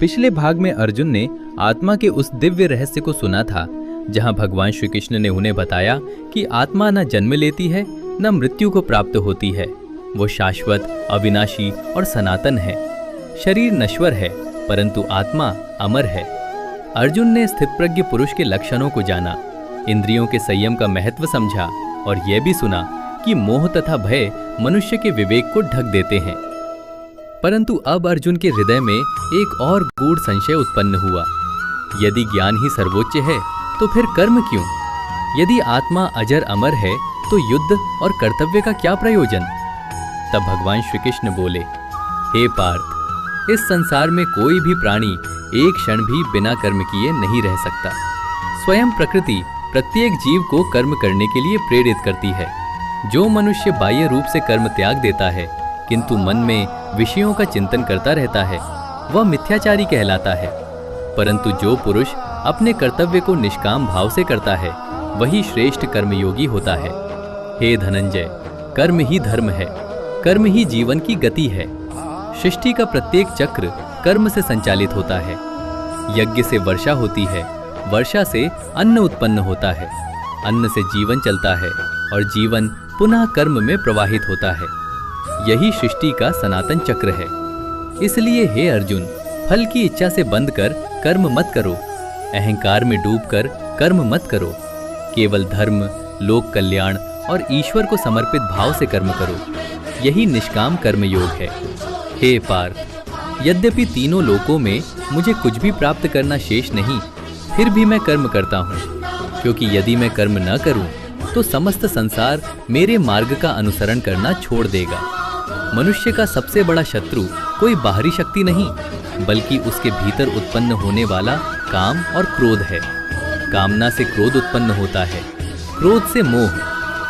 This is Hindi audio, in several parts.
पिछले भाग में अर्जुन ने आत्मा के उस दिव्य रहस्य को सुना था, जहां भगवान श्री कृष्ण ने उन्हें बताया कि आत्मा न जन्म लेती है न मृत्यु को प्राप्त होती है। वो शाश्वत, अविनाशी और सनातन है। शरीर नश्वर है परंतु आत्मा अमर है। अर्जुन ने स्थितप्रज्ञ पुरुष के लक्षणों को जाना, इंद्रियों के संयम का महत्व समझा और यह भी सुना कि मोह तथा भय मनुष्य के विवेक को ढक देते हैं। परंतु अब अर्जुन के हृदय में एक और गूढ़ संशय उत्पन्न हुआ। यदि ज्ञान ही सर्वोच्च है तो फिर कर्म क्यों? यदि आत्मा अजर अमर है तो युद्ध और कर्तव्य का क्या प्रयोजन? तब भगवान श्री कृष्ण बोले, हे पार्थ, इस संसार में कोई भी प्राणी एक क्षण भी बिना कर्म किए नहीं रह सकता। स्वयं प्रकृति प्रत्येक जीव को कर्म करने के लिए प्रेरित करती है। जो मनुष्य बाह्य रूप से कर्म त्याग देता है किंतु मन में विषयों का चिंतन करता रहता है, वह मिथ्याचारी कहलाता है। परंतु जो पुरुष अपने कर्तव्य को निष्काम भाव से करता है, वही श्रेष्ठ कर्मयोगी होता है। हे धनंजय, कर्म ही धर्म है, कर्म ही जीवन की गति है। सृष्टि का प्रत्येक चक्र कर्म से संचालित होता है। यज्ञ से वर्षा होती है, वर्षा से अन्न उत्पन्न होता है, अन्न से जीवन चलता है और जीवन पुनः कर्म में प्रवाहित होता है। यही सृष्टि का सनातन चक्र है। इसलिए हे अर्जुन, फल की इच्छा से बंध कर कर्म मत करो, अहंकार में डूबकर कर्म मत करो। केवल धर्म, लोक कल्याण और ईश्वर को समर्पित भाव से कर्म करो। यही निष्काम कर्म योग है। हे पार्थ, यद्यपि तीनों लोकों में मुझे कुछ भी प्राप्त करना शेष नहीं, फिर भी मैं कर्म करता हूँ, क्योंकि यदि मैं कर्म न करूँ तो समस्त संसार मेरे मार्ग का अनुसरण करना छोड़ देगा। मनुष्य का सबसे बड़ा शत्रु कोई बाहरी शक्ति नहीं, बल्कि उसके भीतर उत्पन्न होने वाला काम और क्रोध है। कामना से क्रोध उत्पन्न होता है, क्रोध से मोह,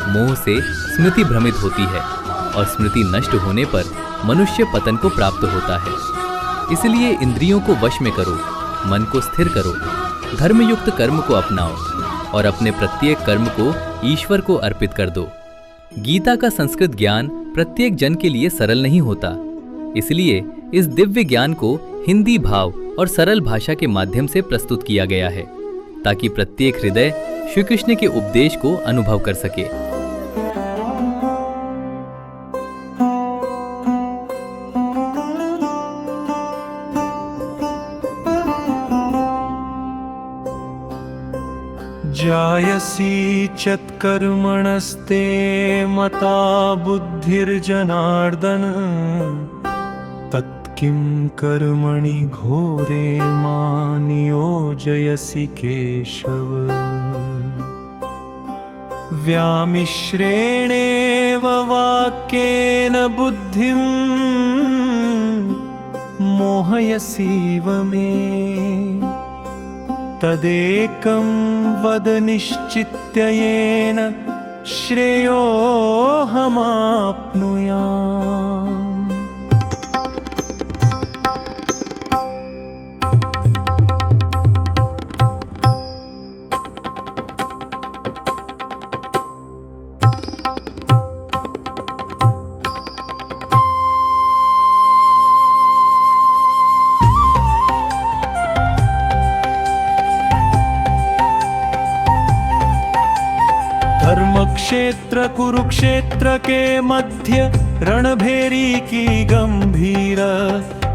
मोह से स्मृति भ्रमित होती है और स्मृति नष्ट होने पर मनुष्य पतन को प्राप्त होता है। इसलिए इंद्रियों को वश में करो, मन को स्थिर करो, धर्मयुक्त कर्म को अपनाओ और अपने प्रत्येक कर्म को ईश्वर को अर्पित कर दो। गीता का संस्कृत ज्ञान प्रत्येक जन के लिए सरल नहीं होता, इसलिए इस दिव्य ज्ञान को हिंदी भाव और सरल भाषा के माध्यम से प्रस्तुत किया गया है, ताकि प्रत्येक हृदय श्री कृष्ण के उपदेश को अनुभव कर सके। जायसी चत्कर्मणस्ते मता बुद्धिर्जनार्दन तत्किं कर्मणि घोरे मां नियोजयसि केशव। व्यामिश्रेणेव वाक्येन बुद्धिं मोहयसीव मे तदेकं वद निश्चित्य येन श्रेयोऽहमाप्नुयाम्। धर्मक्षेत्र कुरुक्षेत्र के मध्य रणभेरी की गंभीर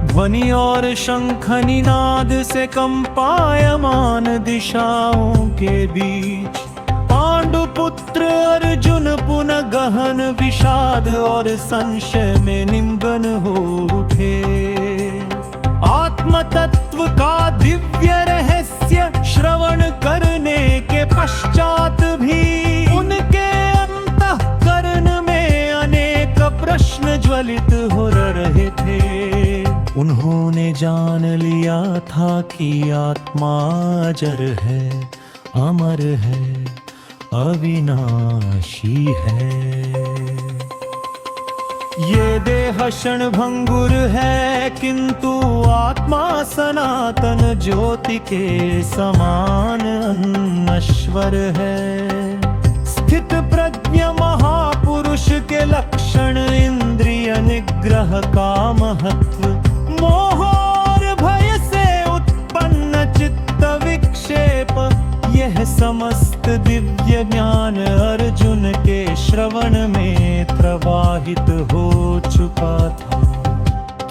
ध्वनि और शंख निनाद से कंपायमान दिशाओं के बीच पांडुपुत्र अर्जुन पुनः गहन विषाद और संशय में निमग्न हो उठे। आत्म तत्व का दिव्य रहस्य श्रवण करने के पश्चात भी उनके अंतःकरण में अनेक प्रश्न ज्वलित हो रहे थे। उन्होंने जान लिया था कि आत्मा अजर है, अमर है, अविनाशी है। ये देह क्षण भंगुर है किंतु आत्मा सनातन ज्योति के समान नश्वर है। स्थित प्रज्ञ महापुरुष के लक्षण इंद्रिय निग्रह का महत्व मोह और भय से निहित दिव्य ज्ञान अर्जुन के श्रवण में प्रवाहित हो चुका था,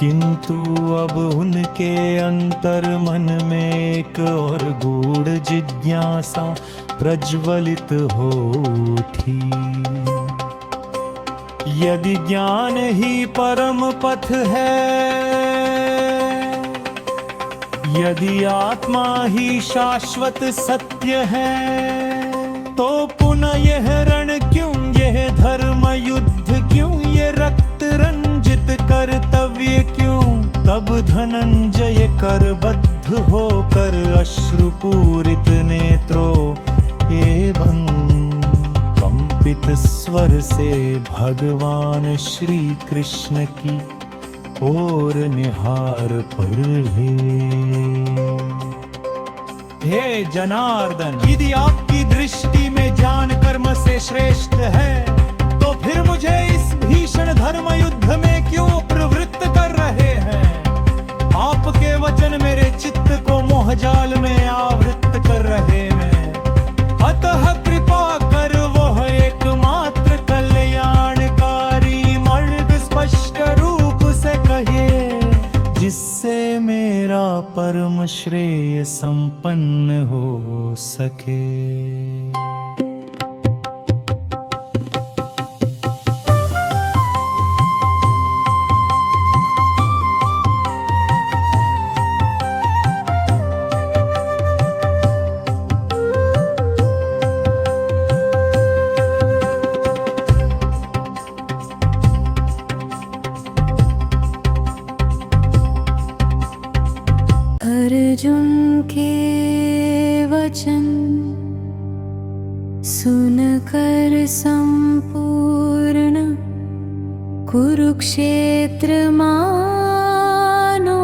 किंतु अब उनके अंतर मन में एक और गूढ़ जिज्ञासा प्रज्वलित हो उठी। यदि ज्ञान ही परम पथ है, यदि आत्मा ही शाश्वत सत्य है, तो पुनः यह रण क्यों, यह धर्म युद्ध क्यों, ये रक्त रंजित कर्तव्य क्यों? तब धनंजय करबद्ध होकर अश्रुपूरित नेत्रों एवं कंपित स्वर से भगवान श्री कृष्ण की ओर निहार पड़े। हे जनार्दन, यदि आपकी दृष्टि में ज्ञान कर्म से श्रेष्ठ है, तो फिर मुझे इस भीषण धर्म युद्ध में क्यों प्रवृत्त कर रहे हैं? आपके वचन मेरे चित्त को मोहजाल में आवृत कर रहे हैं, अतः कृपा कर वह एकमात्र कल्याणकारी मार्ग स्पष्ट रूप से कहिए, जिससे मेरा परम श्रेय संपन्न हो सके। अर्जुन के वचन सुनकर संपूर्ण कुरुक्षेत्र मानो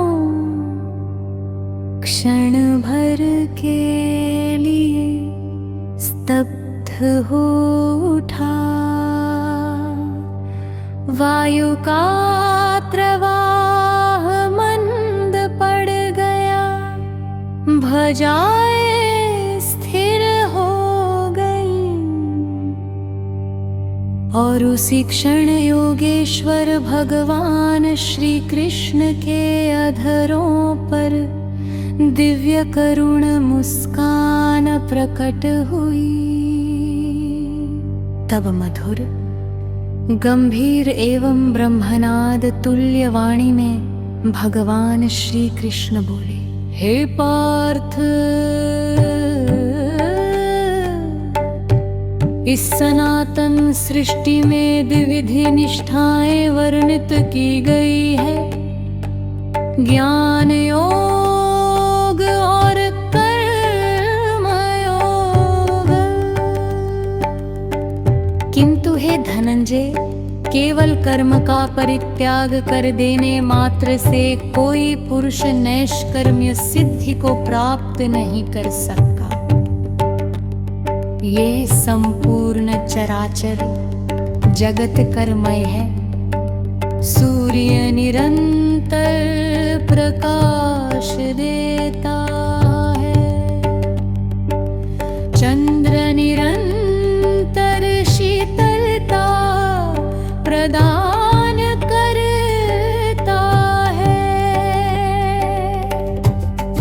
क्षण भर के लिए स्तब्ध हो उठा। वायु का प्रवाह मंद पड़ गया, भुजाएं स्थिर हो गई, और उसी क्षण योगेश्वर भगवान श्री कृष्ण के अधरों पर दिव्य करुण मुस्कान प्रकट हुई। तब मधुर गंभीर एवं ब्रह्मनाद तुल्य वाणी में भगवान श्री कृष्ण बोले, हे पार्थ, इस सनातन सृष्टि में द्विविधि निष्ठाएं वर्णित की गई है, ज्ञान योग और कर्म योग। किंतु हे धनंजय, केवल कर्म का परित्याग कर देने मात्र से कोई पुरुष नैष्कर्म्य सिद्धि को प्राप्त नहीं कर सकता। ये संपूर्ण चराचर जगत कर्मय है। सूर्य निरंतर प्रकाश देता है, चंद्र निरंतर शीतलता प्रदान करता है,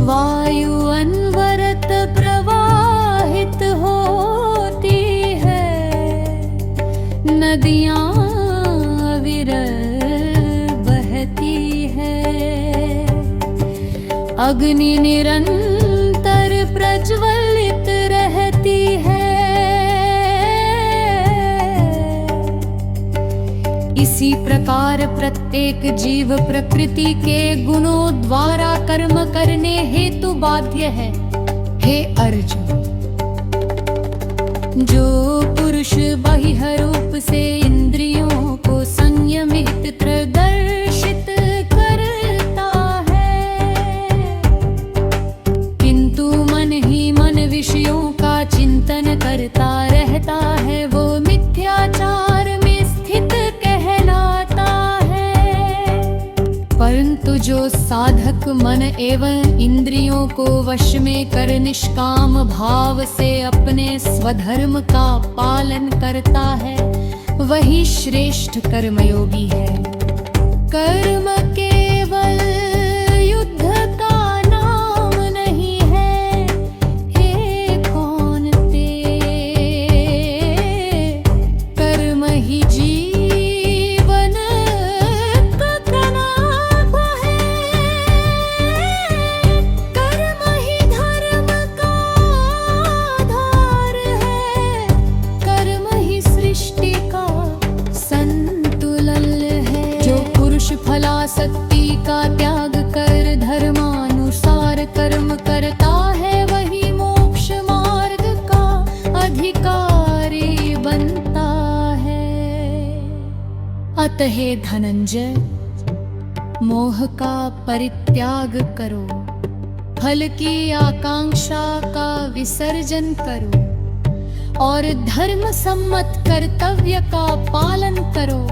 वायु अनवरत प्रवाहित होती है, नदियाँ अविरल बहती है, अग्नि निरंतर प्रज्वलित रहती है। इसी प्रकार प्रत्येक जीव प्रकृति के गुणों द्वारा कर्म करने हेतु बाध्य है। हे अर्जुन, जो पुरुष बाह्य रूप से इंद्रियों को संयमित प्रदर्शित करता है, किंतु मन ही मन विषयों का चिंतन करता रहता है, वो मिथ्याचार में स्थित कहलाता है। परंतु जो साधक मन एवं इंद्रियों को वश में कर निष्काम भाव से अपने स्वधर्म का पालन करता है, वही श्रेष्ठ कर्मयोगी है। कर्म केवल युद्ध का नाम नहीं है, हे कौनते, कर्म ही जीवन का कनाप है, कर्म ही धर्म का आधार है, कर्म ही सृष्टि का संतुलन है। जो पुरुष फलासक्ति का त्याग कर धर्मानुसार कर्म करता है, वही मोक्ष मार्ग का अधिकारी बनता है। अतः हे धनंजय, मोह का परित्याग करो, फल की आकांक्षा का विसर्जन करो और धर्म सम्मत कर्तव्य का पालन करो,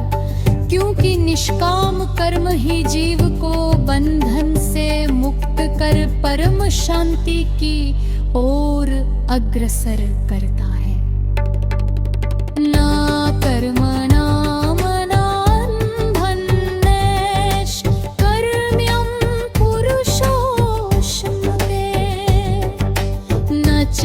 क्योंकि निष्काम कर्म ही जीव को बंधन से मुक्त कर परम शांति की ओर अग्रसर करता है। ना कर्म नाम नान्धन्नेश कर्म्यं पुरुषोऽश्नुते, न च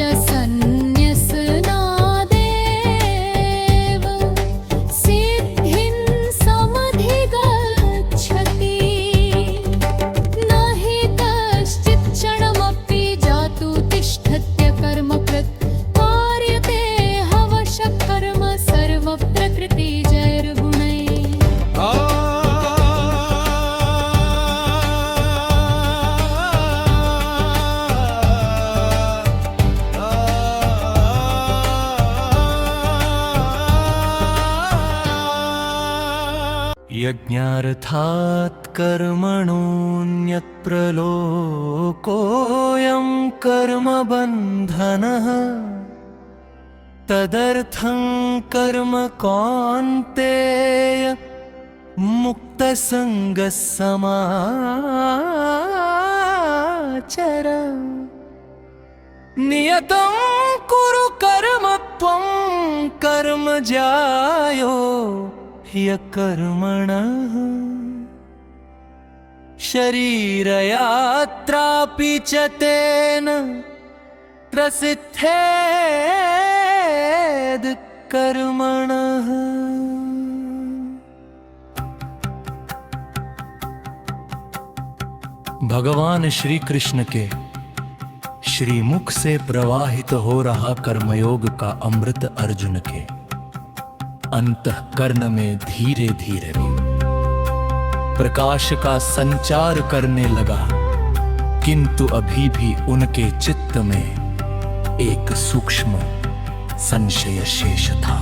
यज्ञार्थात् कर्मणोऽन्यत् प्रलोकोऽयं कर्म बन्धनः, तदर्थं कर्म कौन्तेय मुक्तसङ्गः समाचर। नियतं कुरु कर्म त्वं कर्म ज्यायो ह्यकर्मणः, शरीरयात्रापि च तेन प्रसिद्धेद् कर्मणः। भगवान श्री कृष्ण के श्रीमुख से प्रवाहित हो रहा कर्मयोग का अमृत अर्जुन के अंतःकरण में धीरे धीरे प्रकाश का संचार करने लगा, किंतु अभी भी उनके चित्त में एक सूक्ष्म संशय शेष था।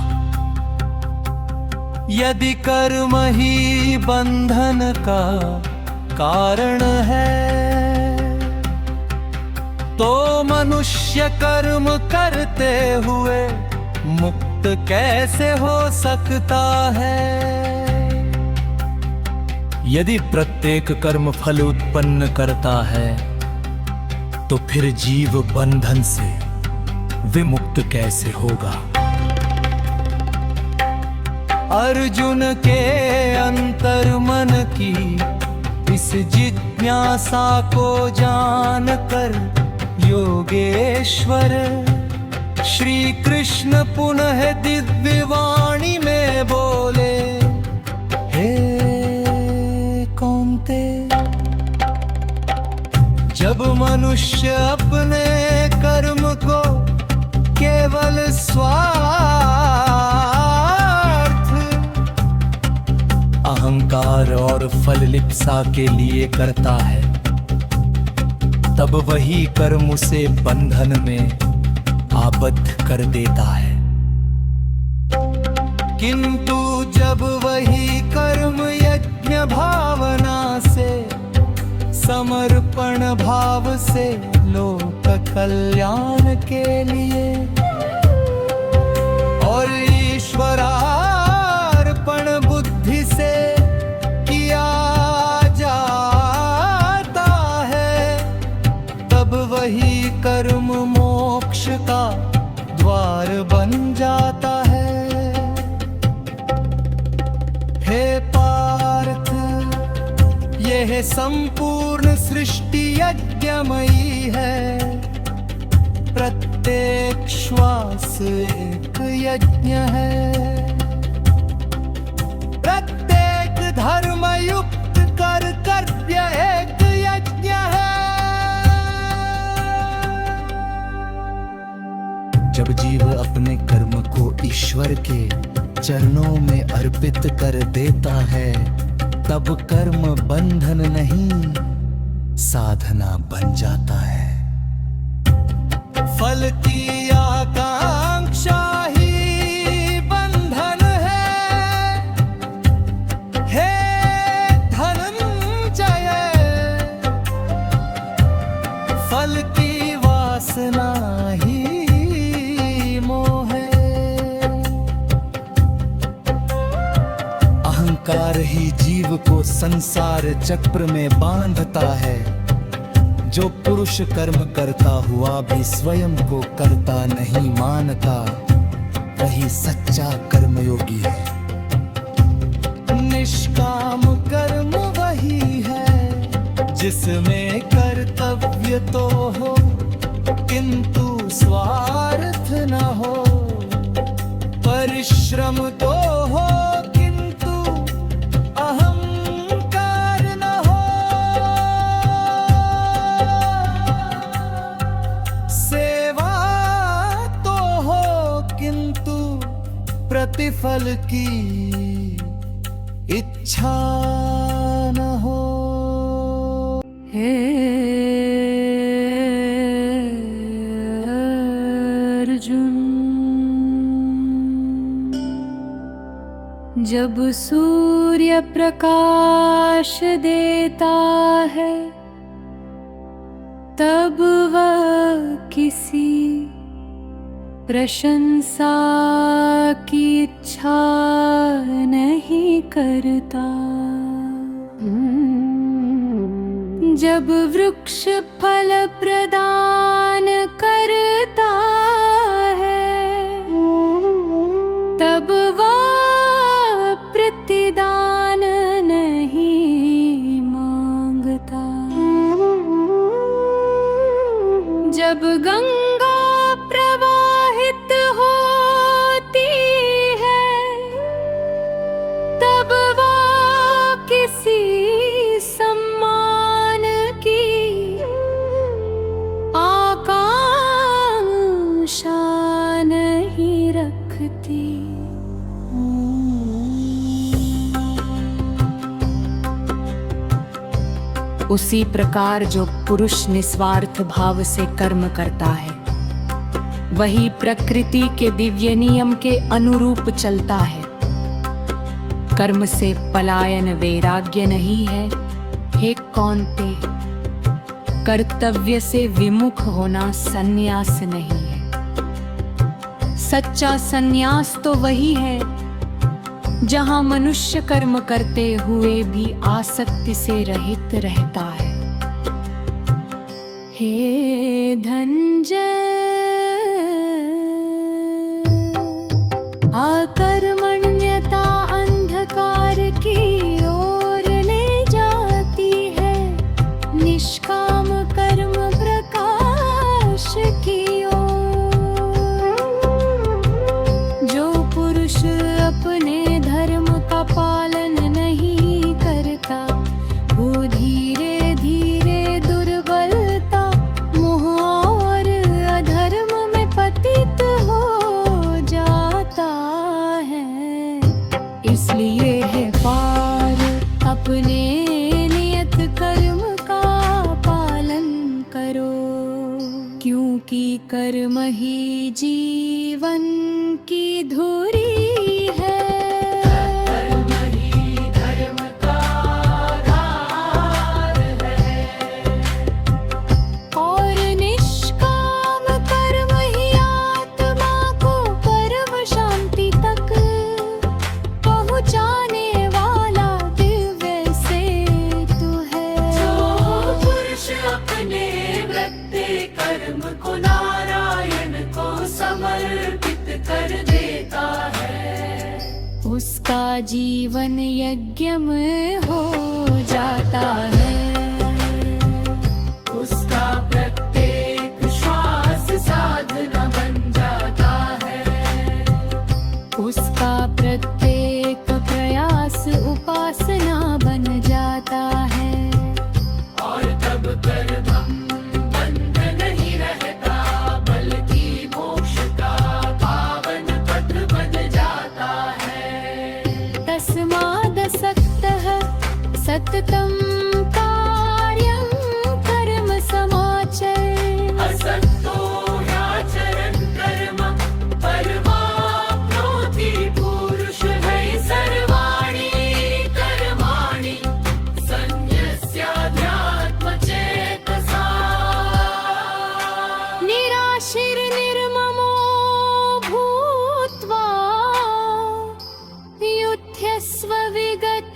यदि कर्म ही बंधन का कारण है, तो मनुष्य कर्म करते हुए मुक्त कैसे हो सकता है। यदि प्रत्येक कर्म फल उत्पन्न करता है, तो फिर जीव बंधन से विमुक्त कैसे होगा। अर्जुन के अंतर मन की इस जिज्ञासा को जानकर योगेश्वर श्री कृष्ण पुनः दिव्य वाणी में बोले, हे कौन्ते, जब मनुष्य अपने कर्म को केवल स्वार्थ, अहंकार और फल लिप्सा के लिए करता है, तब वही कर्म उसे बंधन में आबद्ध कर देता है। किंतु जब वही कर्म यज्ञ भावना से, समर्पण भाव से लोक कल्याण के लिए और ईश्वरार्पण बुद्धि से किया जाता तब वही कर्म मोक्ष का द्वार बन जाता है। हे पार्थ, यह संपूर्ण सृष्टि यज्ञमयी है। प्रत्येक श्वास एक यज्ञ है। प्रत्येक धर्मयुक्त कर्तव्य एक यज्ञ है। जब जीव अपने कर्म को ईश्वर के चरणों में अर्पित कर देता है, तब कर्म बंधन नहीं, साधना बन जाता है। फल की आकांक्षा ही बंधन है। हे धनंजय, फल की वासना ही मोह है। अहंकार ही जीव को संसार चक्र में बांधता है। जो पुरुष कर्म करता हुआ भी स्वयं को करता नहीं मानता, वही सच्चा कर्मयोगी है। निष्काम कर्म वही है जिसमें कर्तव्य तो हो, किंतु स्वार्थ न हो। परिश्रम तो हो, किंतु अहंकार न हो। सेवा तो हो, किंतु प्रतिफल की इच्छा न हो। हे अर्जुन, जब सूर्य प्रकाश देता है, तब वह किसी प्रशंसा की इच्छा नहीं करता। जब वृक्ष फल प्रदान करता है, तब वह प्रतिदान नहीं मांगता। जब गंगा प्रवाहित होती है, तब वह किसी सम्मान की आकांक्षा नहीं रखती। उसी प्रकार जो पुरुष निस्वार्थ भाव से कर्म करता है, वही प्रकृति के दिव्य नियम के अनुरूप चलता है। कर्म से पलायन वैराग्य नहीं है। हे कौन्ते, कर्तव्य से विमुख होना संन्यास नहीं है। सच्चा संन्यास तो वही है जहाँ मनुष्य कर्म करते हुए भी आसक्ति से रहित रहता है। हे धनंजय, आकर्मण्यता अंधकार की ओर ले जाती है, निष्काम कर्म प्रकाश की ओर। जो पुरुष अपने धर्म का पालन नहीं करता, वो धीरे धीरे दुर्बलता, मोह और अधर्म में पतित हो जाता है। इसलिए है पार, अपने नियत कर्म का पालन करो, क्योंकि कर्म ही जीवन की धुरी है। और निष्काम कर्म ही आत्मा को परम शांति तक पहुँचाने वाला दिव्य सेतु है। जो पुरुष अपने व्रत अपने कर्म को नारायण को समर्पित कर देता है, उसका जीवन यज्ञ में हो जाता है। उसका प्रत्येक श्वास साधना बन जाता है, उसका प्रत्येक प्रयास उपासना बन जाता है। और तब कर्म बंध नहीं रहता, बल्कि मोक्ष का पावन पथ बन जाता है। तस्मादसक्तः सततं कार्यं कर्म समाचर। असक्तो ह्याचरन् कर्मं परमाप्नोति पुरुषः सर्वाणि कर्माणि संन्यस्याध्यात्मचेतसा। निराशीर्निर्ममो भूत्वा युध्यस्व विगतज्वरः।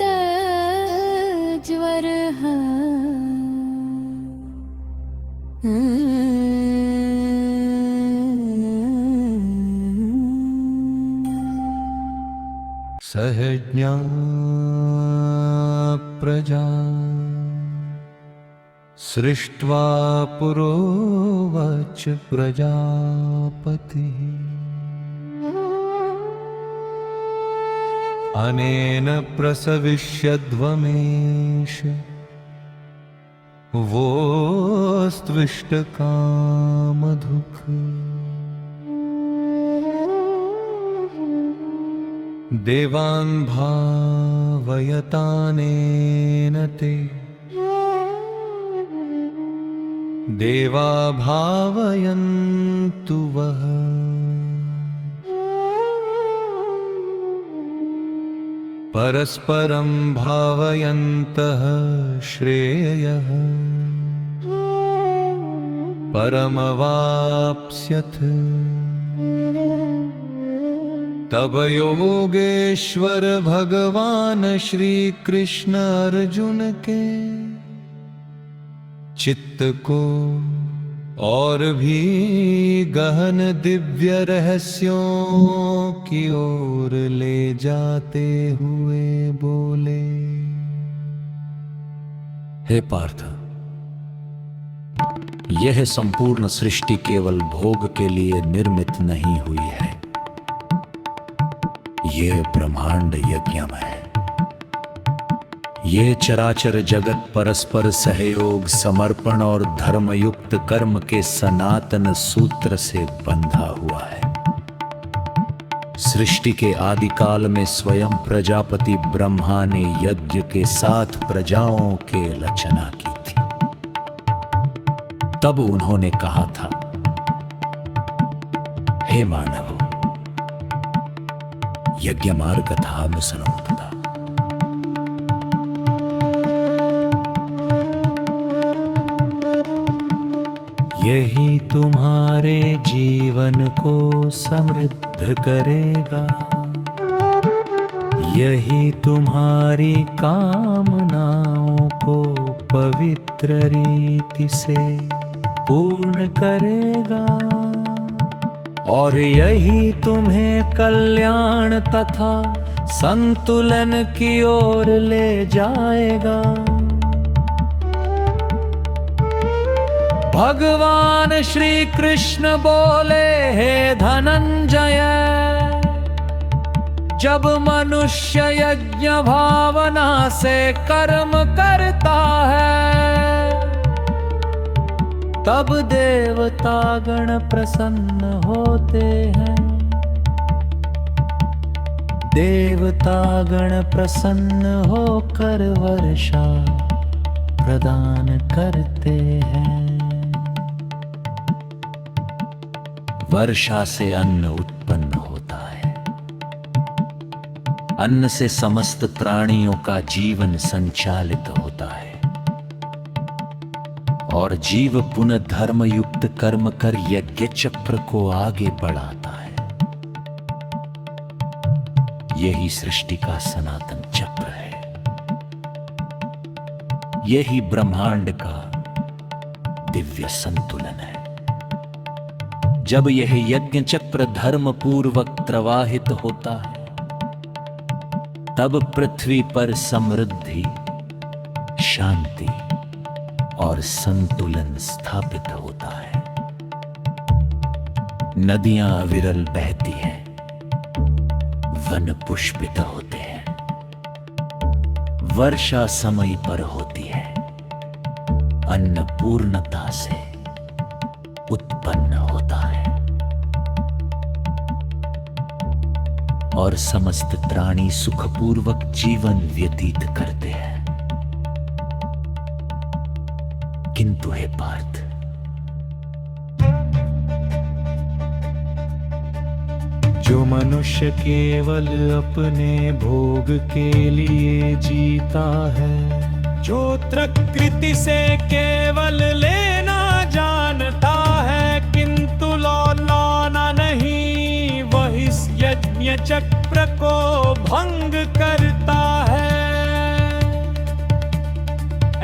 सहज्ञा प्रजा सृष्ट्वा पुरोवाच प्रजापतिः। अनेन प्रसविष्यध्वमेष वोस्त्विष्टकामधुक्। देवान् भावयतानेन ते देवा भावयन्तु वः। परस्परं भावयन्तः श्रेयः परमवाप्स्यथ। तब योगेश्वर भगवान श्री कृष्ण अर्जुन के चित्त को और भी गहन दिव्य रहस्यों की ओर ले जाते हुए बोले। हे पार्थ, यह संपूर्ण सृष्टि केवल भोग के लिए निर्मित नहीं हुई है। यह ब्रह्मांड यज्ञम है। ये चराचर जगत परस्पर सहयोग, समर्पण और धर्मयुक्त कर्म के सनातन सूत्र से बंधा हुआ है। सृष्टि के आदिकाल में स्वयं प्रजापति ब्रह्मा ने यज्ञ के साथ प्रजाओं के रचना की थी। तब उन्होंने कहा था, हे मानव, यज्ञ मार्ग कथा में सुनो तथा। यही तुम्हारे जीवन को समृद्ध करेगा, यही तुम्हारी कामनाओं को पवित्र रीति से पूर्ण करेगा, और यही तुम्हें कल्याण तथा संतुलन की ओर ले जाएगा। भगवान श्री कृष्ण बोले, हे धनंजय, जब मनुष्य यज्ञ भावना से कर्म करता है, तब देवतागण प्रसन्न होते हैं। देवतागण प्रसन्न होकर वर्षा प्रदान करते हैं। वर्षा से अन्न उत्पन्न होता है। अन्न से समस्त प्राणियों का जीवन संचालित होता है और जीव पुनः धर्मयुक्त कर्म कर यज्ञ चक्र को आगे बढ़ाता है। यही सृष्टि का सनातन चक्र है। यही ब्रह्मांड का दिव्य संतुलन है। जब यह यज्ञ चक्र धर्म पूर्वक प्रवाहित होता है, तब पृथ्वी पर समृद्धि, शांति और संतुलन स्थापित होता है। नदियां अविरल बहती हैं, वन पुष्पित होते हैं, वर्षा समय पर होती है, अन्न पूर्णता से उत्पन्न होता है और समस्त प्राणी सुखपूर्वक जीवन व्यतीत करते हैं। किंतु हे पार्थ, जो मनुष्य केवल अपने भोग के लिए जीता है, जो प्रकृति से केवल लेना जानता है किंतु लौटाना नहीं, वह इस यज्ञ चक्र को भंग करता है।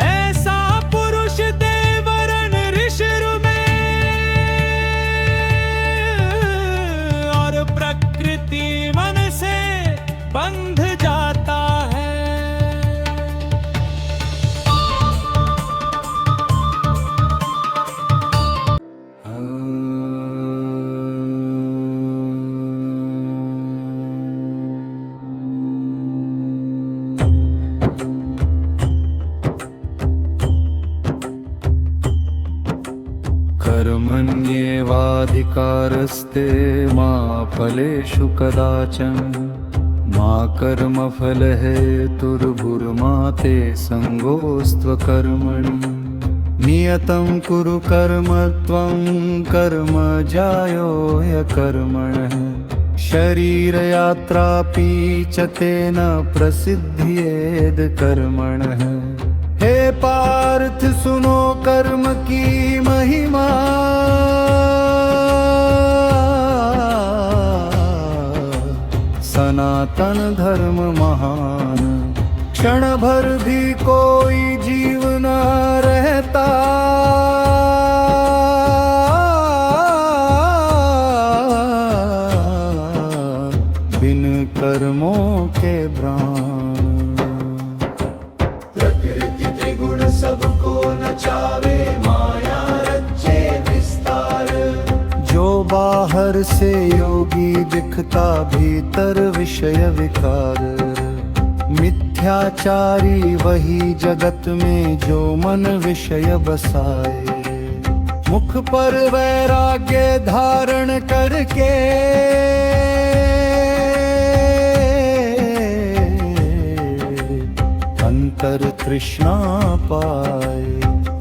ऐसा पुरुष देवरण ऋषि में और प्रकृति मन से बंध जाता है। कर्मण्येवाधिकारस्ते मा फलेषु कदाचन, मा कर्मफलहेतुर्भुर्मा ते संगोऽस्त्वकर्मणि। नियतं कुरु कर्म त्वं कर्म ज्यायो ह्यकर्मणः, शरीरयात्रापि च तेन प्रसिद्ध्येद कर्मणः। हे पार्थ सुनो कर्म की महिमा, सनातन धर्म महान। क्षण भर भी कोई जीव न रहता, बिन कर्मों के प्राण। प्रकृति त्रिगुण सबको नचावे, माया रचे विस्तार। जो बाहर से योगी दिखता, भीतर विषय विकार। मिथ्याचारी वही जगत में जो मन विषय बसाए। मुख पर वैराग्य धारण करके अंतर तृष्णा पाए।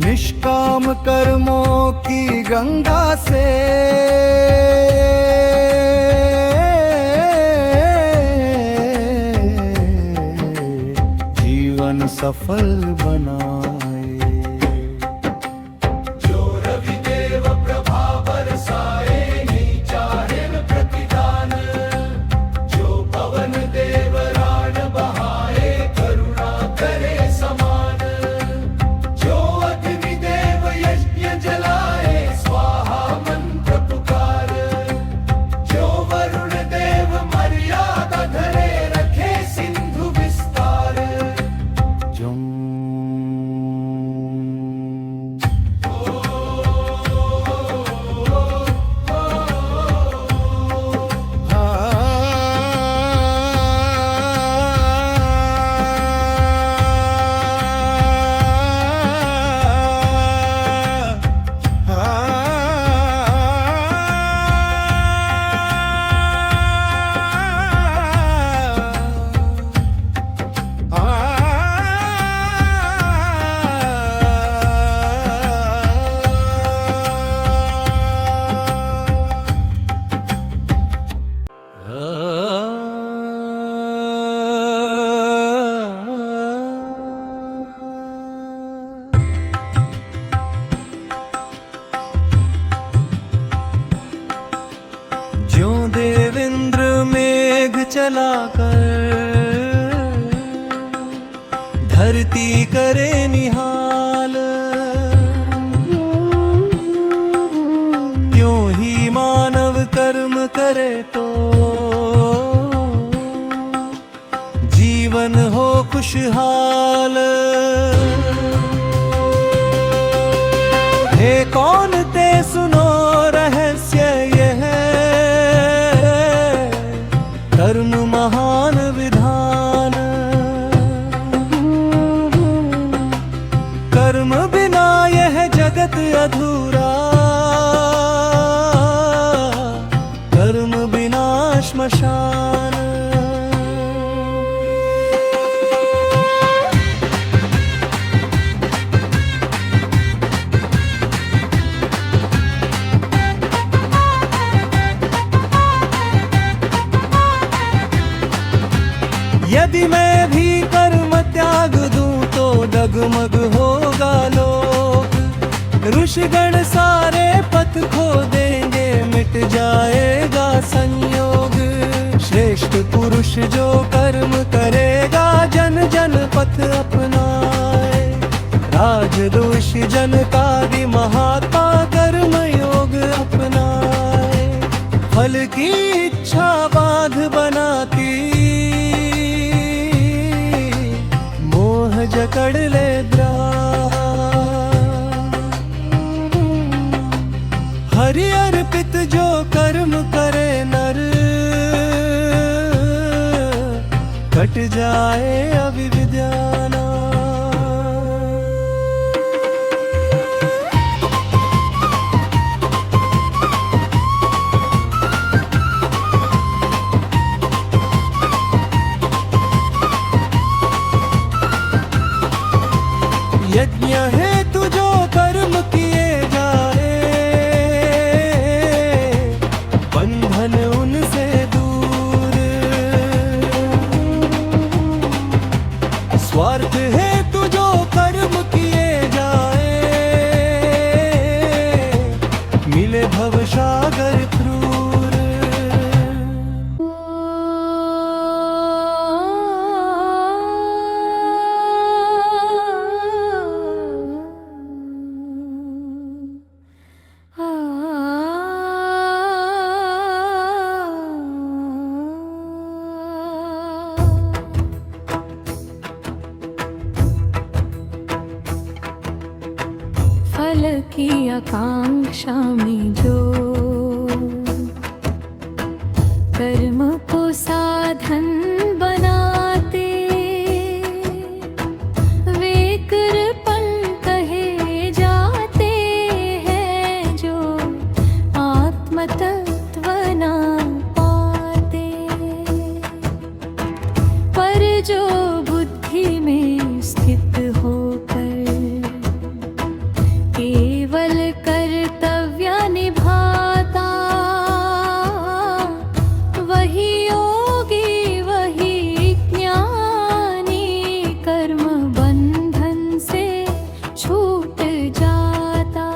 निष्काम कर्मों की गंगा से जीवन सफल बनाए। जो रवि देव प्रभा बरसाए, नहीं चाहे प्रतिदान। जो पवन देव राण बहाए, करुणा करे समान। जो अग्नि देव यज्ञ जलाए, स्वाहा मंत्र पुकार। जो वरुण देव मर्यादा धरे, रखे सिंधु विस्तार। जम ज्यों देवेंद्र मेघ चलाकर धरती करे निहाल। करे तो जीवन हो खुशहाल। हे कौन ते सुनो रहस्य यह कर्म महान विधान। कर्म बिना यह जगत अधूरा, कर्म बिना श्मशान। यदि मैं भी कर्म त्याग दूं तो डगमग होगा लोक। ऋषिगण सारे पथ खो देंगे, मिट जाएगा संयोग। श्रेष्ठ पुरुष जो कर्म करेगा, जन जन पथ अपनाए। राजदोष जनकादि महात्मा कर्म योग अपनाए। फल की इच्छा बाध बनाती, मोह जकड़ ले द्राह। हरि अर्पित जो कर्म करे नर, कट जाए अविद्याना। यज्ञ हेतु जो कर्म किए जाए, बंधन उनसे दूर। स्वार्थ हेतु जो कर्म किए जाए, मिले भवसागर क्रूर। फल की आकांक्षा में जो कर्म को साधन बनाते, वे कृपण कहे जाते हैं जो आत्म तत्व ना पाते। पर जो बुद्धि में स्थित होकर केवल कर्तव्य निभाता, वही योगी वही ज्ञानी कर्म बंधन से छूट जाता।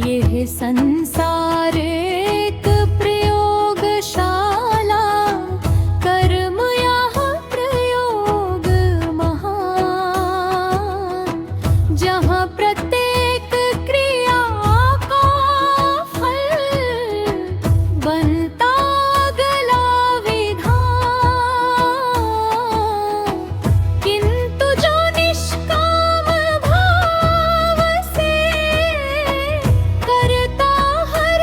यह संसार एक प्रयोगशाला, कर्म यहाँ प्रयोग महान। जहाँ प्रत्येक क्रिया का फल बनता अगला विधान। किंतु जो निष्काम भाव से करता हर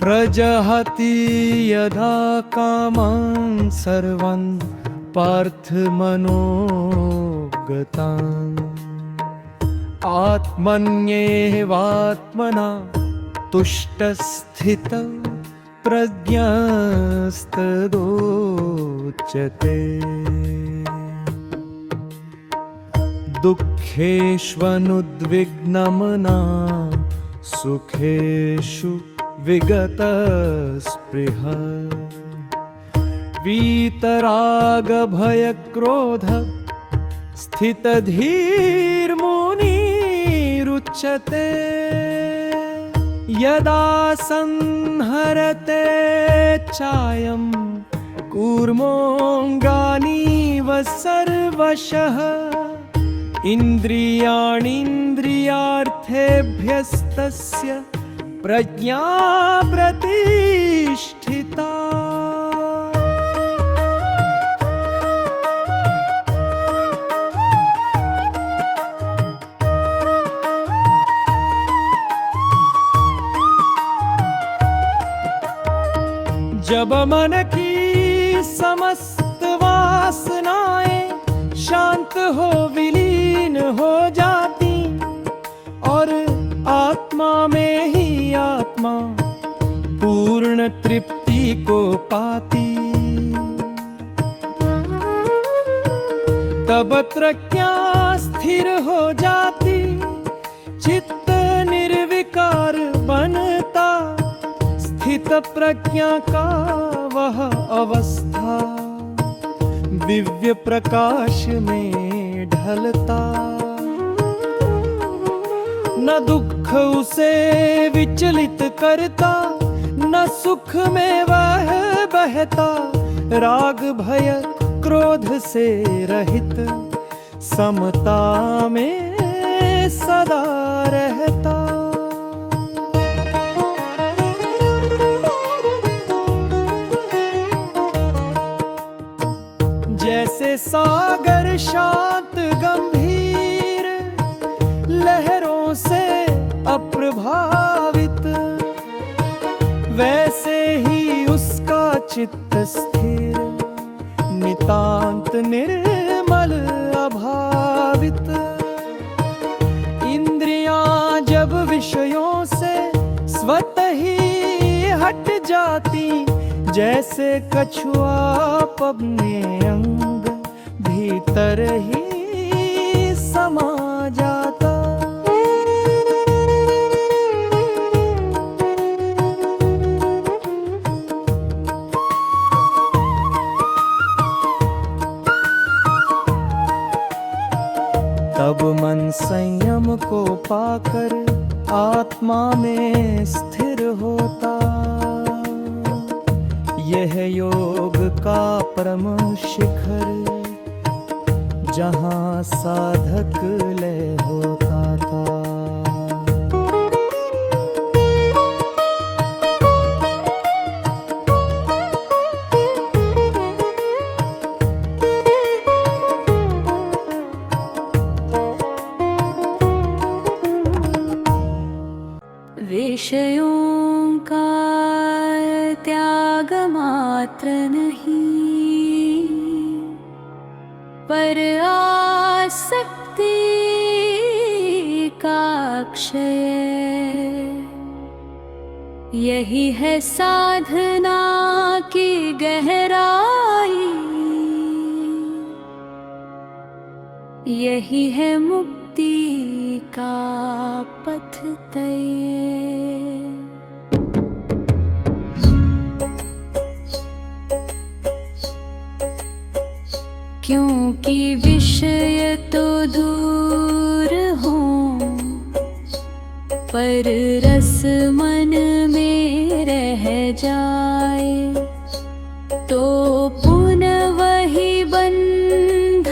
प्रजहति यदा कामं सर्वं पार्थमनोगतान् आत्मन्येवात्मना तुष्टस्थितः प्रज्ञस्तदोच्यते दुःखेष्वनुद्विग्नमना सुखेषु विगतस्पृहः वीतरागभयक्रोध स्थितधीर्मुनिरुच्यते यदा संहरते चायं कूर्मोऽङ्गानीव सर्वशः इन्द्रियाणीन्द्रियार्थेभ्यस्तस्य प्रज्ञा प्रतिष्ठिता। जब मन की समस्त वासनाएं शांत हो विलीन हो जाती और आत्मा में ही आत्मा पूर्ण तृप्ति को पाती, तब प्रज्ञा स्थिर हो जाती, चित्त निर्विकार बनता, स्थित प्रज्ञा का वह अवस्था दिव्य प्रकाश में ढलता। न दुख उसे विचलित करता, न सुख में वह बहता, राग भय क्रोध से रहित समता में सदा रहता। जैसे सागर शांत गंभीर लहरों से अप्रभावित, वैसे ही उसका चित्त स्थिर नितांत निर्मल अभावित। इंद्रियां जब विषयों से स्वतः ही हट जाती, जैसे कछुआ अपने अंग भीतर ही समा जाता। तब मन संयम को पाकर आत्मा में स्थिर होता। यह योग का परम शिखर जहाँ साधक लय होता था। विषयों का त्याग मात्र नहीं, पर आसक्ति का क्षय, यही है साधना की गहराई, यही है मुक्ति का पथ तय। क्योंकि विषय तो दूर हों, पर रस मन में रह जाए, तो पुनः वही बंध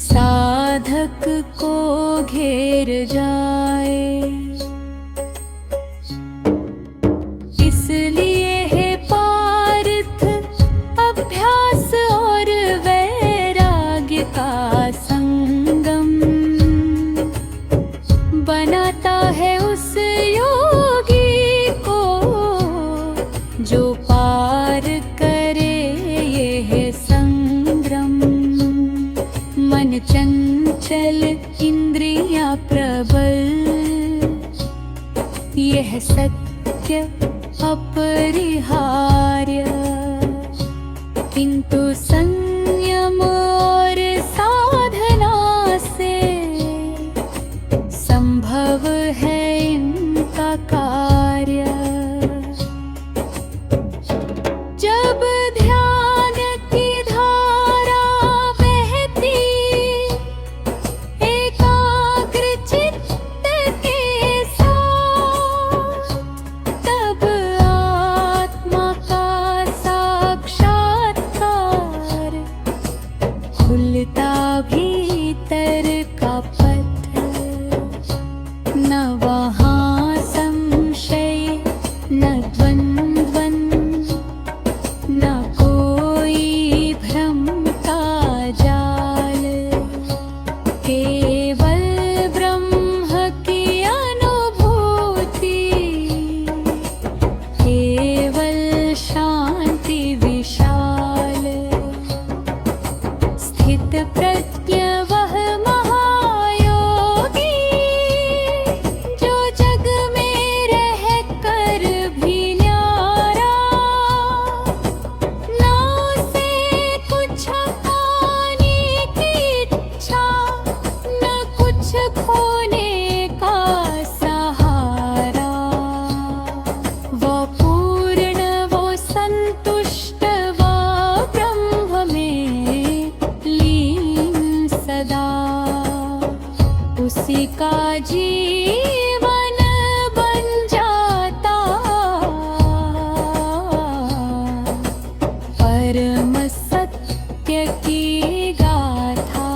साधक को घेर जाए। इसलिए है पार्थ अभ्यास और वैराग्य का संगम बनाता है उस योग चंचल इंद्रियां प्रबल, यह सत्य अपरिहार्य, किंतु संयम और साधना से संभव है इनका कार्य। जब ध्यान की धारा बहती एकाग्र चित्त के साथ, तब आत्मा का साक्षात्कार, खुलता भीतर का पथ, न वहाँ संशय न द्वंद्वन, न कोई भ्रम का जाल, केवल ब्रह्म की अनुभूति, केवल शांति विशाल। स्थित प्रज्ञ वह महायोगी, जो जग में रह कर भी न्यारा, ना उसे कुछ पाने की इच्छा, न कुछ खोने का सहारा। वो पूर्ण वो संतुष्ट वो ब्रह्म में लीन सदा, उसी का जीवन बन जाता परम सत्य की गाथा।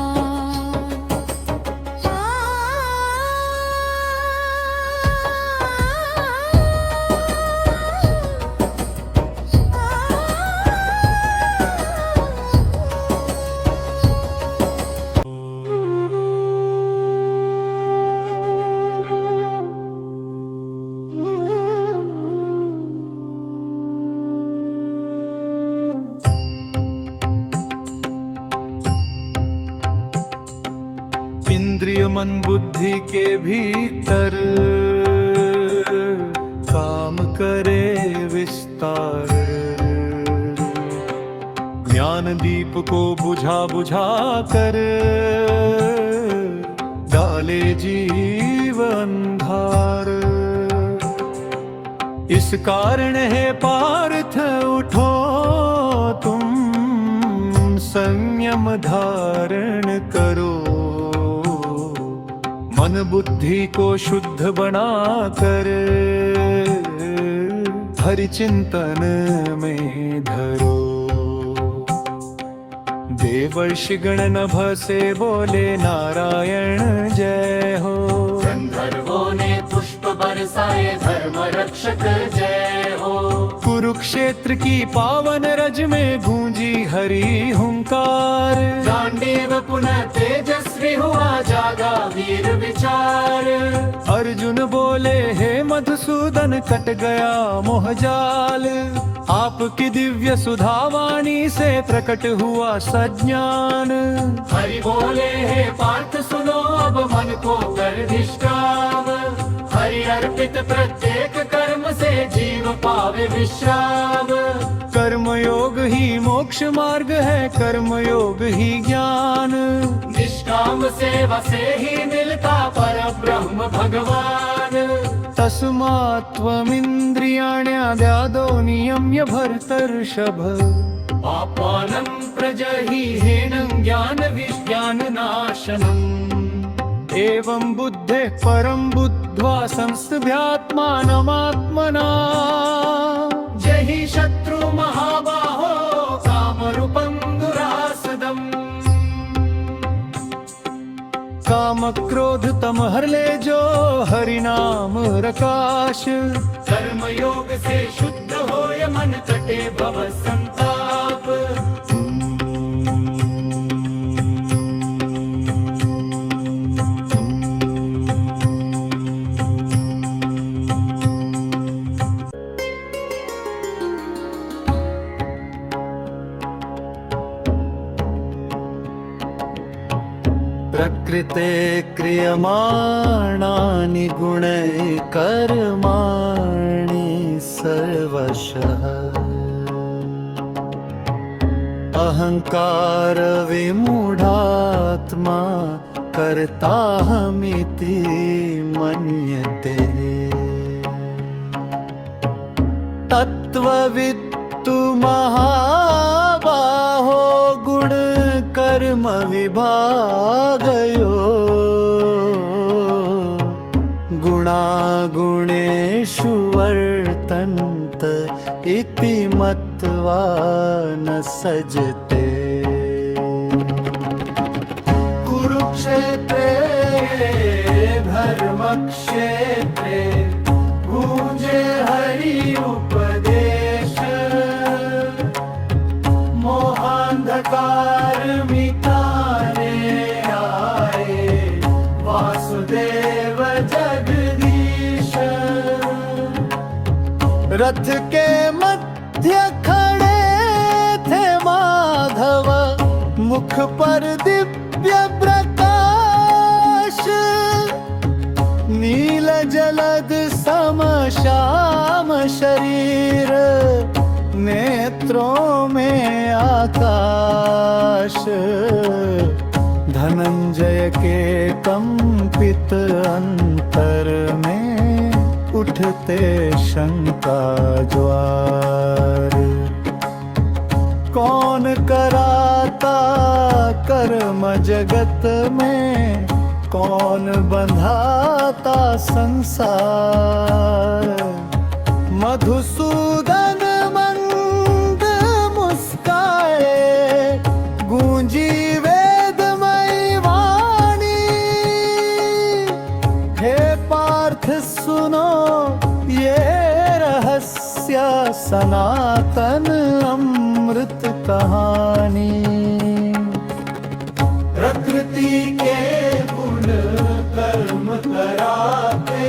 इंद्रिय मन बुद्धि के भीतर काम करे विस्तार, ज्ञान दीप को बुझा बुझा कर डाले जीव अंधार। इस कारण है पार्थ उठो तुम, संयम धारण करो, मन बुद्धि को शुद्ध बना कर हरि चिंतन में धरो। देवर्षि गण नभ से बोले नारायण जय हो, गंधर्वों ने पुष्प बरसाए धर्म रक्षक जय हो। कुरुक्षेत्र की पावन रज में गूंजी हरि हुंकार, गांडीव पुनः तेजस्वी हुआ जागा वीर विचार। अर्जुन बोले हे मधुसूदन कट गया मोहजाल, आपकी दिव्य सुधावाणी से प्रकट हुआ सज्ञान। हरि बोले हे पार्थ सुनो अब मन को कर निष्काम, हरि अर्पित प्रत्येक कर्म से जीव पावे विश्राम। कर्मयोग ही मोक्ष मार्ग है, कर्मयोग ही ज्ञान। निष्काम सेवा से ही मिलता पर ब्रह्म भगवान। तस्मात्त्वमिन्द्रियाण्याद्यादो नियम्य भर्तर्षभ, पापानं प्रजहिहेनं ज्ञान विज्ञान नाशनम्। एवं बुद्धेः परं बुद्ध्वा संस्तभ्यात्मानमात्मना। जहि शत्रु महाबाहो कामरूपं दुरासदम्। काम क्रोध तम हर ले जो हरि नाम रकाश। कर्मयोग से शुद्ध होय मन कटे भव संताप। प्रकृते क्रियमाणानि गुणैः कर्माणि सर्वशः अहंकार विमूढ़ात्मा कर्ताहमिति मन्यते तत्त्ववित्तु महाबाहो गुण कर्म विभागयो गुणागुणेषु वर्तन्त इति मत्वा न सजते कुरुक्षेत्रे धर्मक्षेत्रे गूंजे हरि उपदेश मोहांधकार मिटाने आए वासुदेव जगदीश रथ के मध्य खड़े थे माधव मुख पर दिव्य प्रकाश नील जलद सम श्याम शरीर नेत्रों में आकाश धनंजय के कंपित अंतर में उठते शंका ज्वार कौन कराता कर्म जगत में कौन बंधाता संसार मधुसूदन मंद मुस्काए गूंजी वेदमयी वाणी हे पार्थ सुनो ये रहस्य सनातन अमृत कहानी प्रकृति के गुण कर्म कराते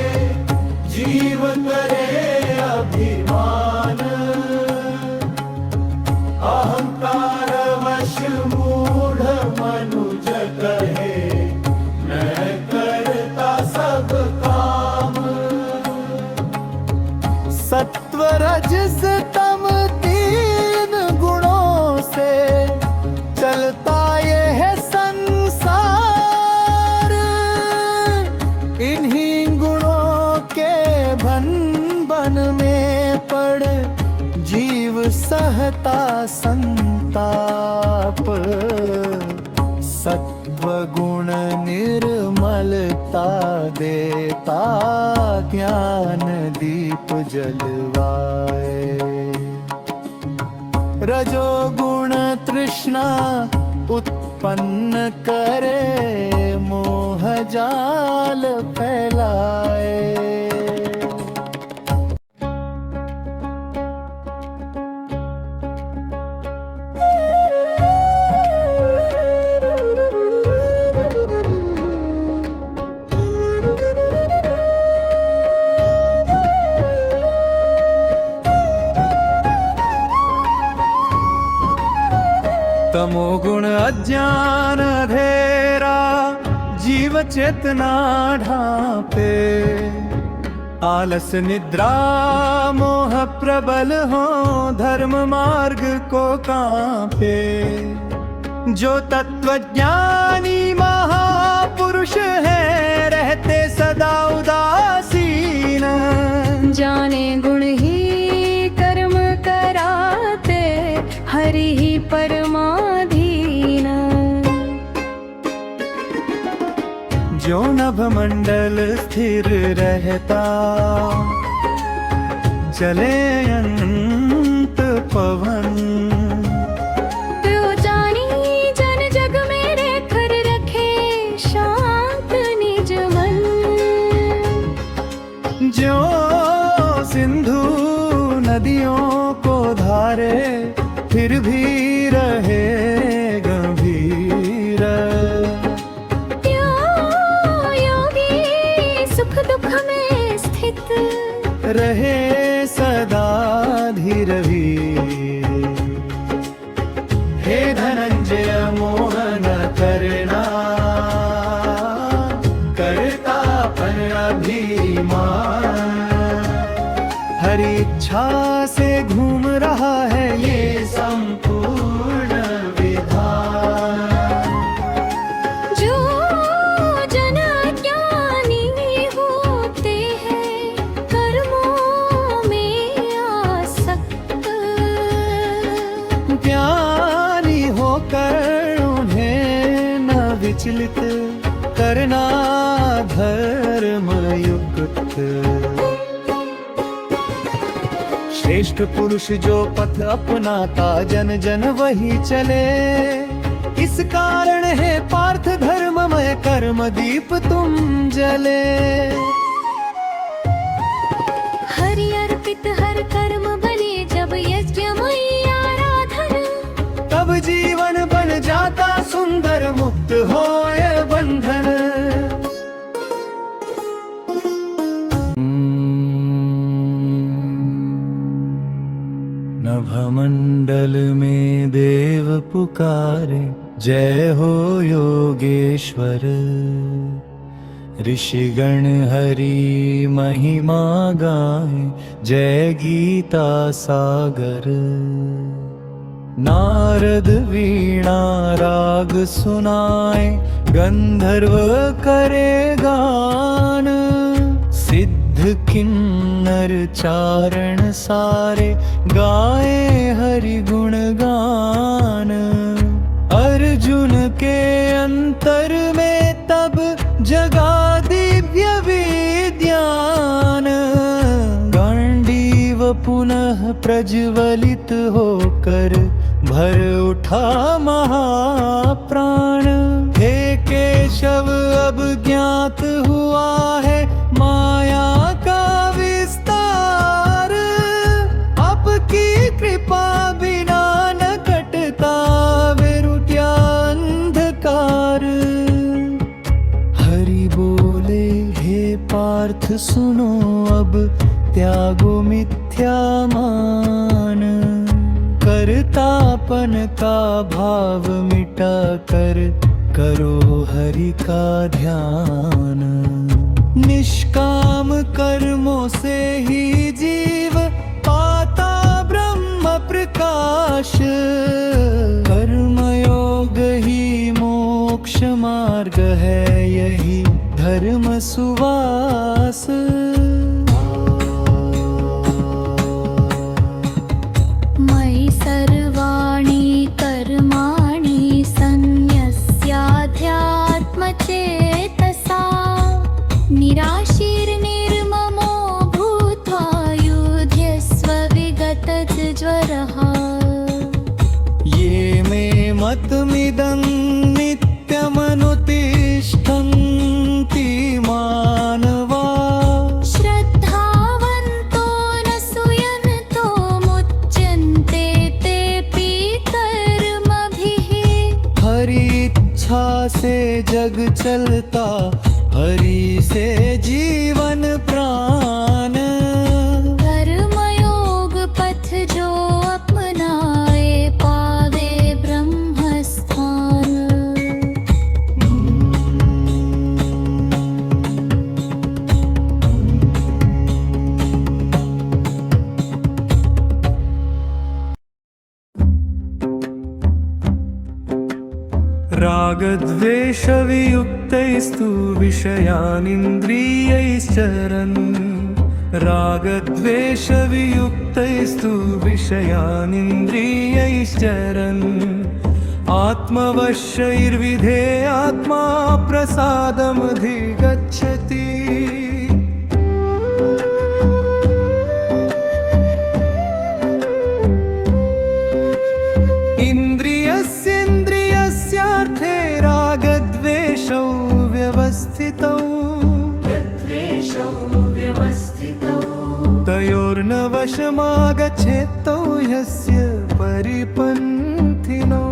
जीव करे अभिमान अहंकार वश मूढ़ मनुज कहे मैं करता सब काम सत्व रजस तम तीन गुणों से चलता ये है संसार इन्हीं गुणों के बन में पड़ जीव सहता संताप सत्व गुण निर्मलता देता ज्ञान दीप जलवाए रजोगुण तृष्णा उत्पन्न करे मोह जाल फैलाए तमोगुण अज्ञान अंधेरा जीव चेतना ढांपे आलस निद्रा मोह प्रबल हो धर्म मार्ग को कांपे जो तत्वज्ञानी महापुरुष है रहते सदा उदासीन जाने गुण ही कर्म कराते हरि ही परमाधीन जो नभ मंडल स्थिर रहता चले अनंत पवन तो जानी जन जग मेरे कर रखे शांत निज मन जो सिंधु नदियों को धारे फिर भी रहे गंभीर योगी सुख दुख में स्थित रहे सदा धीर हे धनंजय मोह न करना इच्छा से घूम रहा है ये संपूर्ण विधान। जो जन अज्ञानी होते हैं कर्मों में आसक्त, ज्ञानी होकर उन्हें न विचलित करना धर्म युक्त। श्रेष्ठ पुरुष जो पथ अपनाता जन जन वही चले, इस कारण है पार्थ धर्ममय कर्म दीप तुम जले। हरि अर्पित हर कर्म बने जब यज्ञमयी आराधना, तब जीवन बन जाता सुंदर मुक्त होए बंधन। नभमंडल में देव पुकारे जय हो योगेश्वर। ऋषिगण हरि महिमा गाए जय गीता सागर। नारद वीणा राग सुनाए गंधर्व करे गान। सिद्ध किन्नर चारण सारे गाए हरि गुण गान। अर्जुन के अंतर में तब जगा दिव्य विज्ञान। गांडीव पुनः प्रज्वलित होकर भर उठा महाप्राण। हे केशव अब ज्ञात हुआ है माया का विस्तार। आपकी कृपा बिना न कटता विरुट्या अंधकार। हरि बोले हे पार्थ सुनो अब त्यागो मिथ्या मान। करतापन का भाव मिटा कर करो हरि का ध्यान। निष्काम कर्मों से ही जीव पाता ब्रह्म प्रकाश। कर्मयोग ही मोक्ष मार्ग है यही धर्म सुवास। मयि सर्वाणि कर्माणि सन्न्यस्याध्यात्मचेतसा। निराशीर्निर्ममो भूत्वा युध्यस्व विगतज्वरः। ये मे मतमिदं नित्यमनुतिष्ठन्ति मानवा। श्रद्धावन्तो न सूयन्तो मुच्यन्ते तेऽपि कर्मभिः। हरि इच्छा से जग चलता हरि से जीवन प्राण। कर्मयोग पथ जो अपनाए पावे ब्रह्मस्थान। रागद्वेषवियुक्तैस्तु विषयानिन्द्रियैश्चरन्। रागद्वेषवियुक्तैस्तु विषयानिन्द्रियैश्चरन्। आत्मवश्यैर्विधेयात्मा प्रसादमधिगच्छति। इन्द्रियस्येन्द्रियस्यार्थे रागद्वेषौ व्यवस्थितौ। तयोर्न वशमागच्छेत्तौ ह्यस्य परिपन्थिनौ।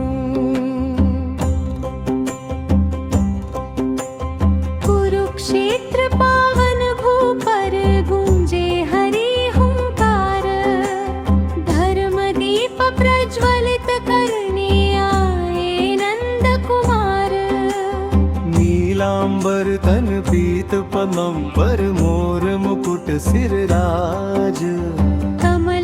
कुरुक्षेत्र पावन भूपर गुंजे हरि हुंकार। धर्म दीप प्रज्वलित करने आए नंद कुमार। नीलांबर तन पीत पदम पर मोर मुकुट सिरराज। कमल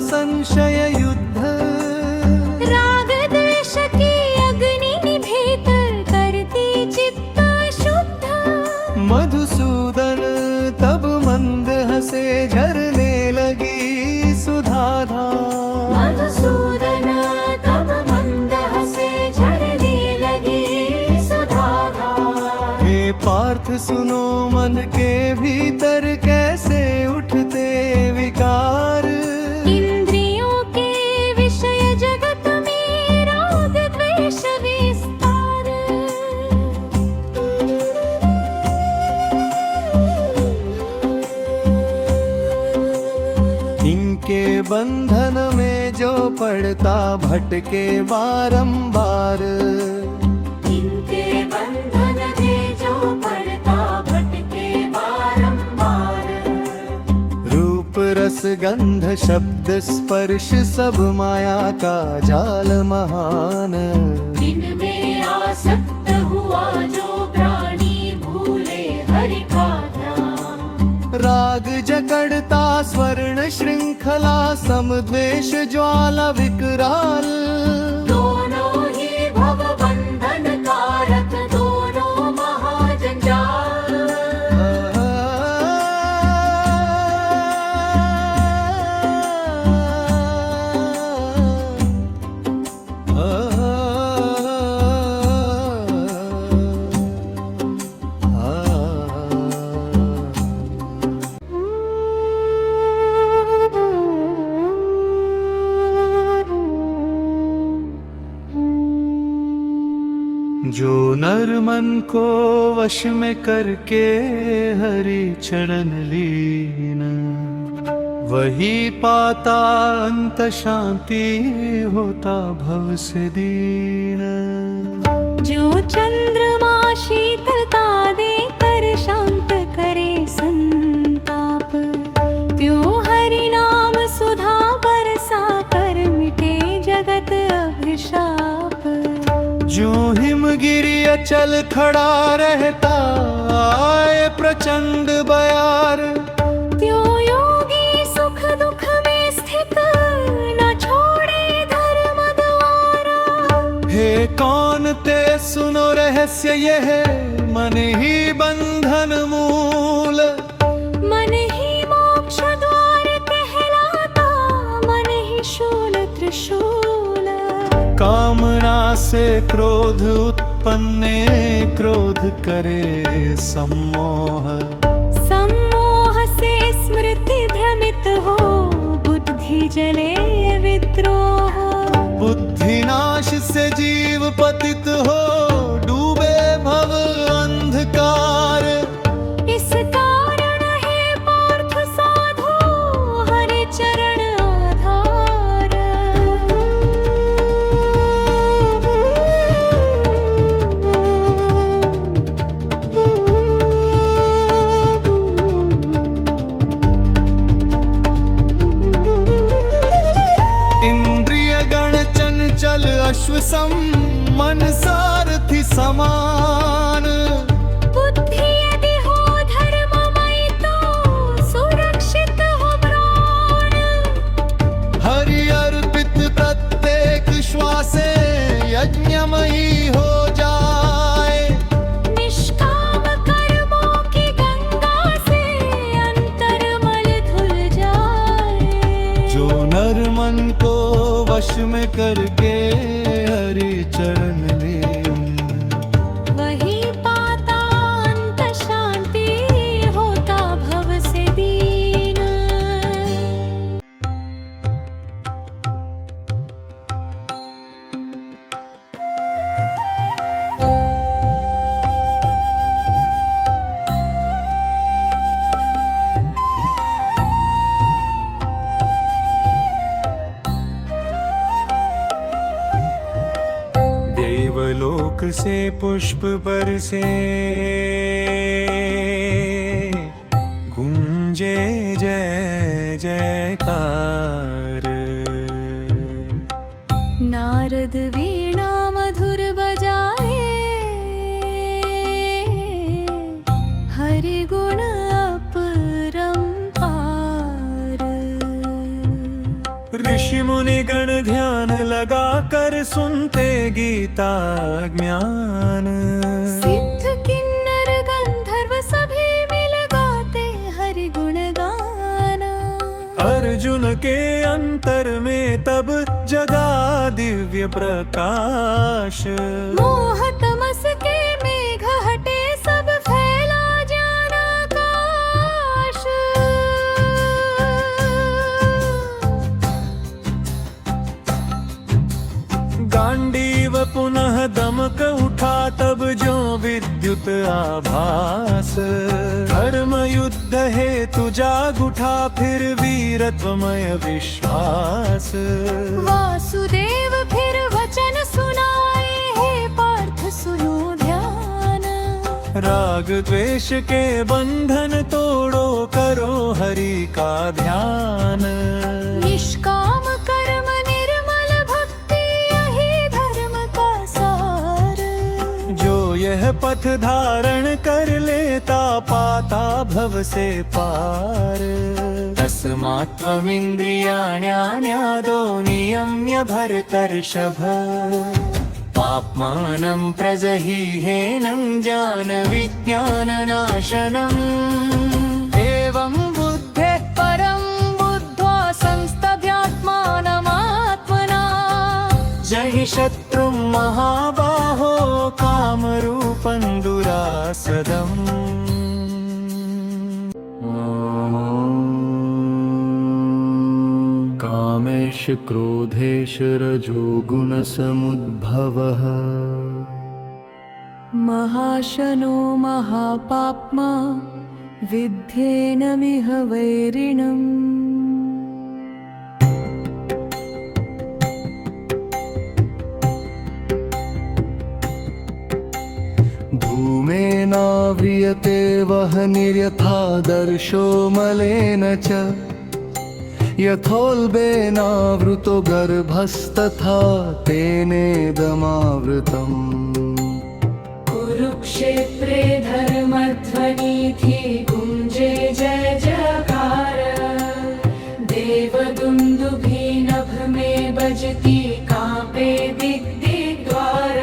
संशय युद्ध। राग द्वेष की अग्नि निभेत करती चित्त शुद्ध। मधुसूदन तब मंद हंसे झरने लगी सुधाधार। मधुसूदन तब मंद हंसे झरने लगी सुधाधार। हे पार्थ सुनो मन के भीतर कैसे उठते विकार। इंद्रियों के विषय जगत में राग द्वेष विस्तार। इनके बंधन में जो पड़ता भटके बारंबार। इनके बंधन में जो पड़ता भटके बारंबार। रूप रस गंध शब्द स्पर्श सब माया का जाल महान। इनमें आसक्त हुआ जो प्राणी भूले हरि का ध्यान। राग जकड़ता स्वर्ण श्रृंखला समद्वेष ज्वाला विकराल। दोनों ही भव बंधन कारक दोनों महाजंजाल। जो नर मन को वश में करके हरि चरण लीन, वही पाता अंत शांति होता भव से दीन। जो चंद्रमा शीतलता देकर शांत करे संताप, त्यों हरि नाम सुधा बरसा कर मिटे जगत अभिशाप। जो हिमगिरि अचल खड़ा रहता आए प्रचंड बयार। त्यों योगी सुख दुख में स्थित न छोड़े धर्म द्वारा। हे कौन ते सुनो रहस्य यह मन ही बंधन मूल। मन ही मोक्ष द्वार कहलाता, मन ही शूल त्रिशूल। कामना से क्रोध उत्पन्न क्रोध करे सम्मोह। सम्मोह से स्मृति भ्रमित हो बुद्धि जले विद्रोह। बुद्धि नाश से जीव पतित हो डूबे भव अंधकार। इस कारण है पार्थ साधो हरि चरण आधार। इंद्रिय गण चंचल अश्व सम मन सारथी समान। बुद्धि यदि हो धर्ममयी तो सुरक्षित हो प्राण। हरि अर्पित प्रत्येक श्वासे यज्ञमयी हो जाए। निष्काम कर्मों की गंगा से अंतर्मल धुल जाए। जो नर मन को वश में करके हरि चरण लीन, वही पाता अंत शांति होता भव से दीन। देवलोक से पुष्प बरसे गूंजे जय जयकार। नारद वीणा मधुर बजाए, हरि गुण अपरंपार। ऋषि मुनि गण ध्यान लगा कर सुनते गीता ज्ञान। सिद्ध किन्नर गंधर्व सभी मिल गाते हरि गुण गाना। अर्जुन के अंतर में तब जगा दिव्य प्रकाश। मोह तमस के मेघ हटे सब फैला ज्ञान आकाश। गांडीव पुनः दमक उठा तब जो विद्युत आभास। धर्म युद्ध हेतु जाग उठा फिर वीरत्वमय विश्वास। वासुदेव फिर वचन सुनाए हे पार्थ सुनो ध्यान। राग द्वेष के बंधन तोड़ो करो हरि का ध्यान। निष्काम कर्म निर्मल भक्ति यही धर्म का सार। जो यह पथ धारण कर लेता पाता भव से पार। तस्मात् त्वमिन्द्रियाण्यान्यादो नियम्य भरतर्षभ। पाप्मानं प्रजहिहेनं ज्ञान विज्ञाननाशनम्। एवं बुद्धेः परं बुद्ध्वा संस्तभ्यात्मानमात्मना। जहि शत्रुं महाबाहो कामरूपं दुरासदम्। कामेश क्रोधेश रजोगुणसमुद्भवः। महाशनो महापाप्मा विद्येनमिह वैरिणम्। धूमेनाव्रियते वह्निर्यथा दर्शो मलेन च। यथोल्बेनावृतो गर्भस्तथा तेनेदमावृतम्। कुरुक्षेत्रे धर्मध्वनिधि गुञ्जे जय जयकार। देवदुन्दुभिनभ में बजती कांपे दिग्दिग्द्वार।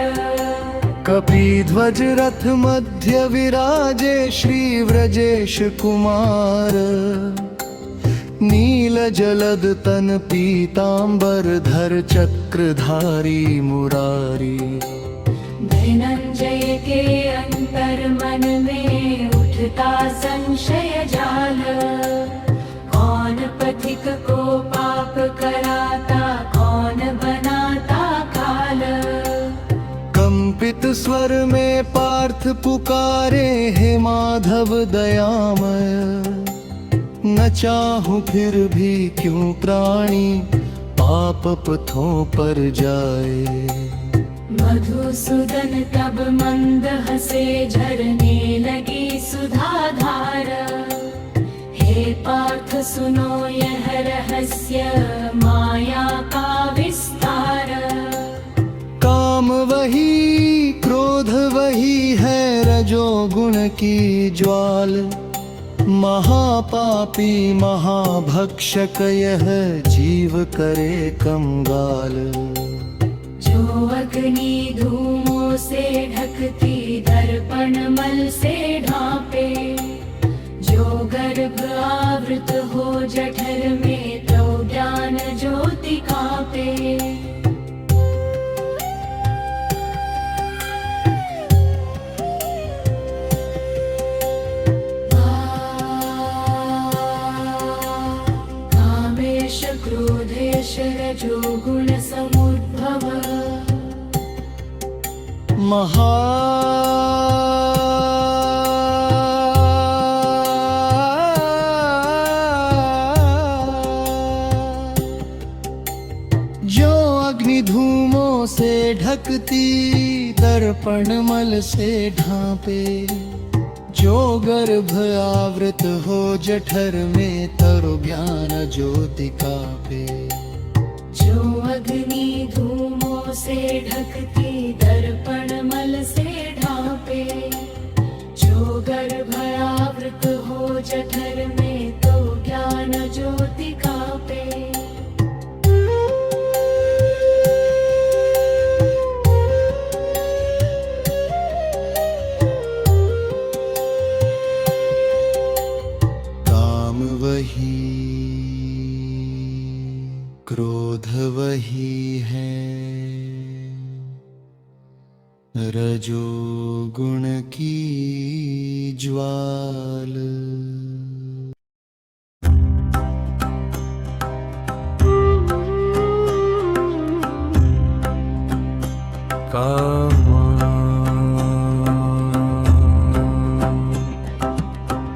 कपिध्वज रथ मध्य विराजे श्रीव्रजेश कुमार। नील जलद तन पीतांबर धर चक्रधारी मुरारी। धनंजय के अंतर मन में उठता संशय जाल। कौन पथिक को पाप कराता कौन बनाता काल। कंपित स्वर में पार्थ पुकारे हे माधव दयामय। न चाहूं फिर भी क्यों प्राणी पाप पथों पर जाए। मधुसूदन तब मंद हसे झरने लगी सुधाधार। हे पार्थ सुनो यह रहस्य माया का विस्तार। काम वही क्रोध वही है रजोगुण की ज्वाल। महापापी महाभक्षक यह जीव करे कंगाल। जो अग्नि धूमों से ढकती दर्पण मल से ढांपे। जो गर्भ आवृत हो जठर में तो ज्ञान ज्योति कांपे। क्रोधेश रजो गुण समुद्भव। जो अग्नि धूमों से ढकती दर्पण मल से ढांपे। जो गर्भ आवृत हो जठर में तरो ज्ञान ज्योति कांपे। जो अग्नि धूमों से ढकती दर्पण मल से ढांपे। जो गर्भ आवृत हो जठर में तो ज्ञान ज्योति कांपे। क्रोध वही है रजोगुण की ज्वाल।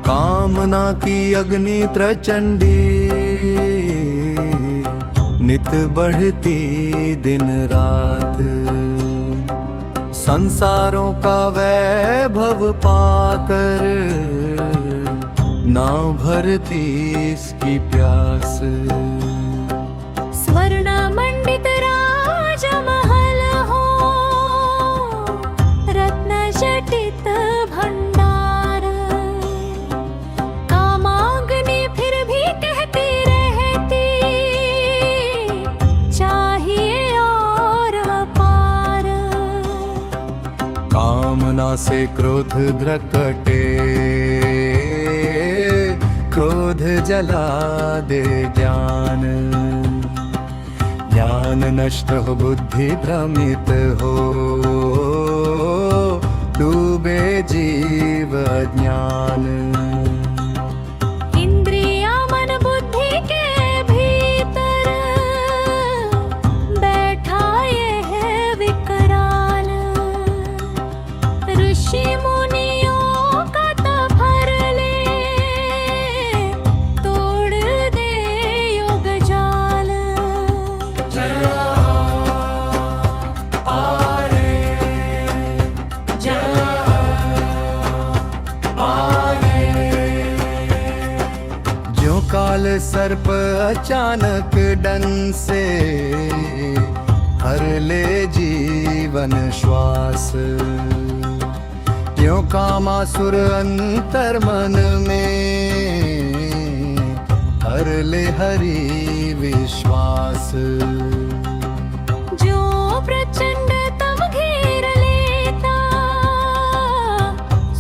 कामना की अग्नि प्रचंडी नित बढ़ती दिन रात, संसारों का वैभव पाकर ना भरती इसकी प्यास। स्वर्ण मंडित राजमहल हो, रत्न जटित भंडार, कामाग्नि फिर भी कहती रहती चाहिए और अपार। कामना से क्रोध प्रकटे, क्रोध जला दे ज्ञान, ज्ञान नष्ट हो बुद्धि भ्रमित हो, डूबे जीव ज्ञान। इंद्रिया मन बुद्धि के भीतर बैठा ये है विकराल, ऋषि मुनियों का तफर ले तोड़ दे योग जाल। जो काल सर्प अचानक डन से हर ले जीवन श्वास, त्यों कामासुर अंतर मन में हर ले हरि विश्वास। जो प्रचंड तम घेर लेता,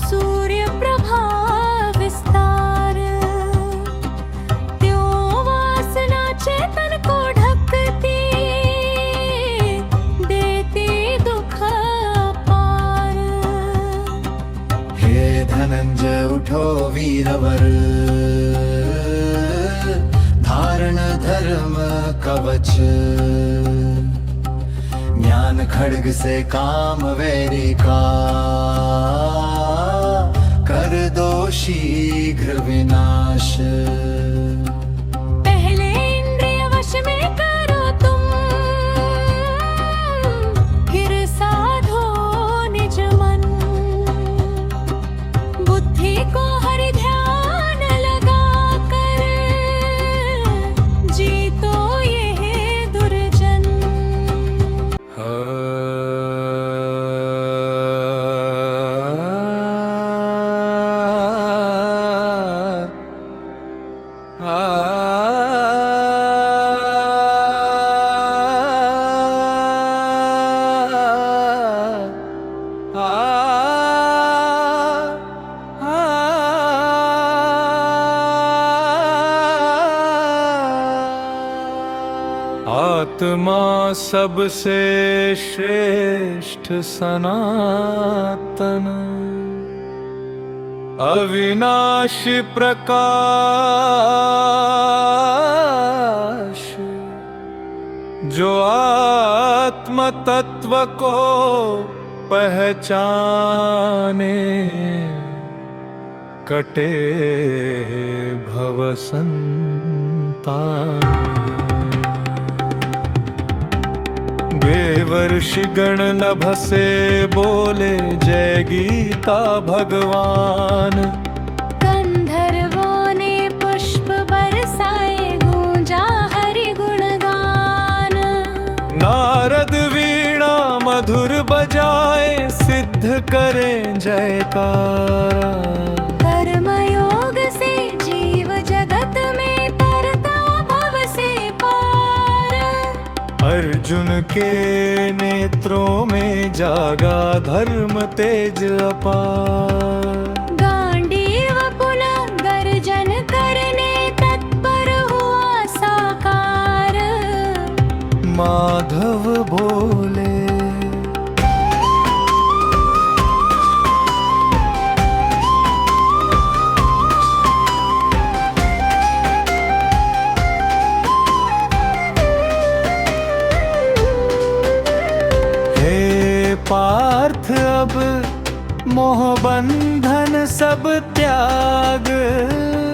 सूर्य प्रभा विस्तार, त्यों वासना चेतन को ढकती देती दुख अपार। हे धनंजय उठो वीरवर, धारण धर्म कवच, ज्ञान खड्ग से काम वैरी का कर दो शीघ्र विनाश। पहले इंद्रिय वश में करो तुम, फिर साधो निज मन, बुद्धि को हरि ध्यान लगा कर जीतो ये दुर्जन। आत्मा सबसे श्रेष्ठ सनातन, अविनाशी प्रकाश, जो आत्म तत्व को पहचाने कटे भव संतान। देवर्षि गण नभ से बोले जय गीता भगवान, गंधर्वों ने पुष्प बरसाए गूंजा हरि गुणगान। नारद वीणा मधुर बजाए सिद्ध करें जयकारा। कर्मयोग से जीव जगत में तरता भव से पार। अर्जुन के नेत्रों में जागा धर्म तेज अपार। गांडीव पुनः गर्जन करने तत्पर हुआ साकार। माधव बोले। पार्थ अब मोह बंधन सब त्याग,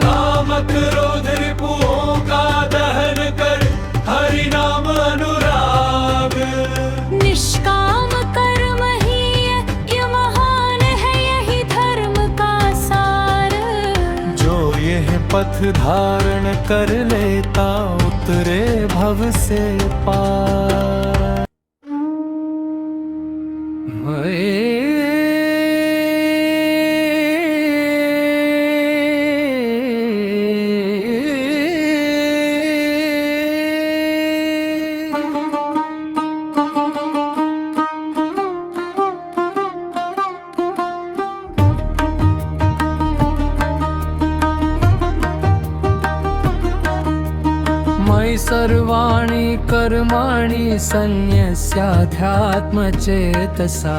काम क्रोध रिपुओं का दहन कर, हरि नाम अनुराग। निष्काम कर्म ही यज्ञ महान है, यही धर्म का सार। जो यह पथ धारण कर लेता उतरे भव से पार। मयि सर्वाणि कर्माणि संन्यस्याध्यात्मचेतसा।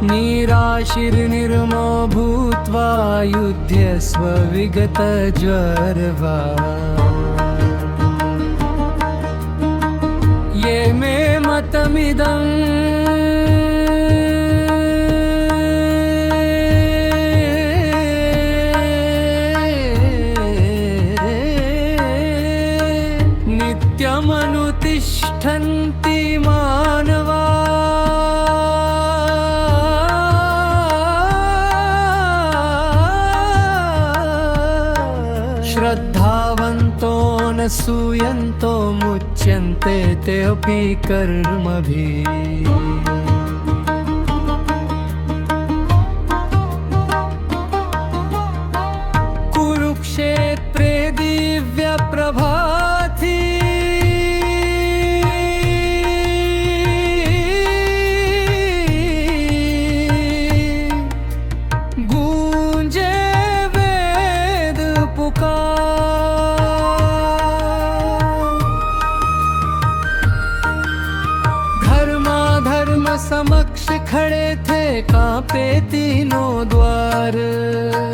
निराशिर्निर्मो भूत्वा युध्यस्व विगतज्वरवा। ये मे मतमिदम् नित्यमनुतिष्ठन्ति मानवा। श्रद्धावन्तो न सूयन्तो मुच्यन्ते तेऽपि कर्मभिः। कुरुक्षेत्रे दिव्यप्रभाति गूंजे वेद पुकार। धर्माधर्म समक्ष खड़े थे कांपे तीनों द्वार।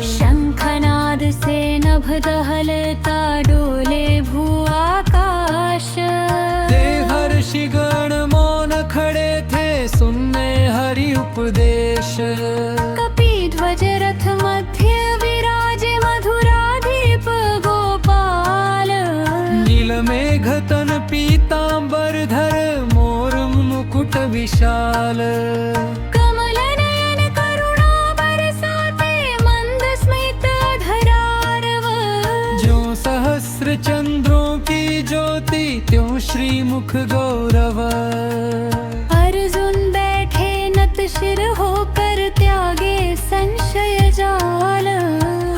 शंखनाद से नभ दहलता डोले भू आकाश। देहर्षिगण मौन खड़े थे सुनने हरि उपदेश। कपिध्वज रथ मध्य विराजे मधुराधिप गोपाल। नीलमेघ तन पीतांबर धर मोर मुकुट विशाल। कमल नयन करुणा बरसाते मंद स्मित धरारव। जो सहस्र चंद्रों की ज्योति त्यों श्रीमुख गौरव। अर्जुन बैठे नत शिर होकर त्यागे संशय जाल।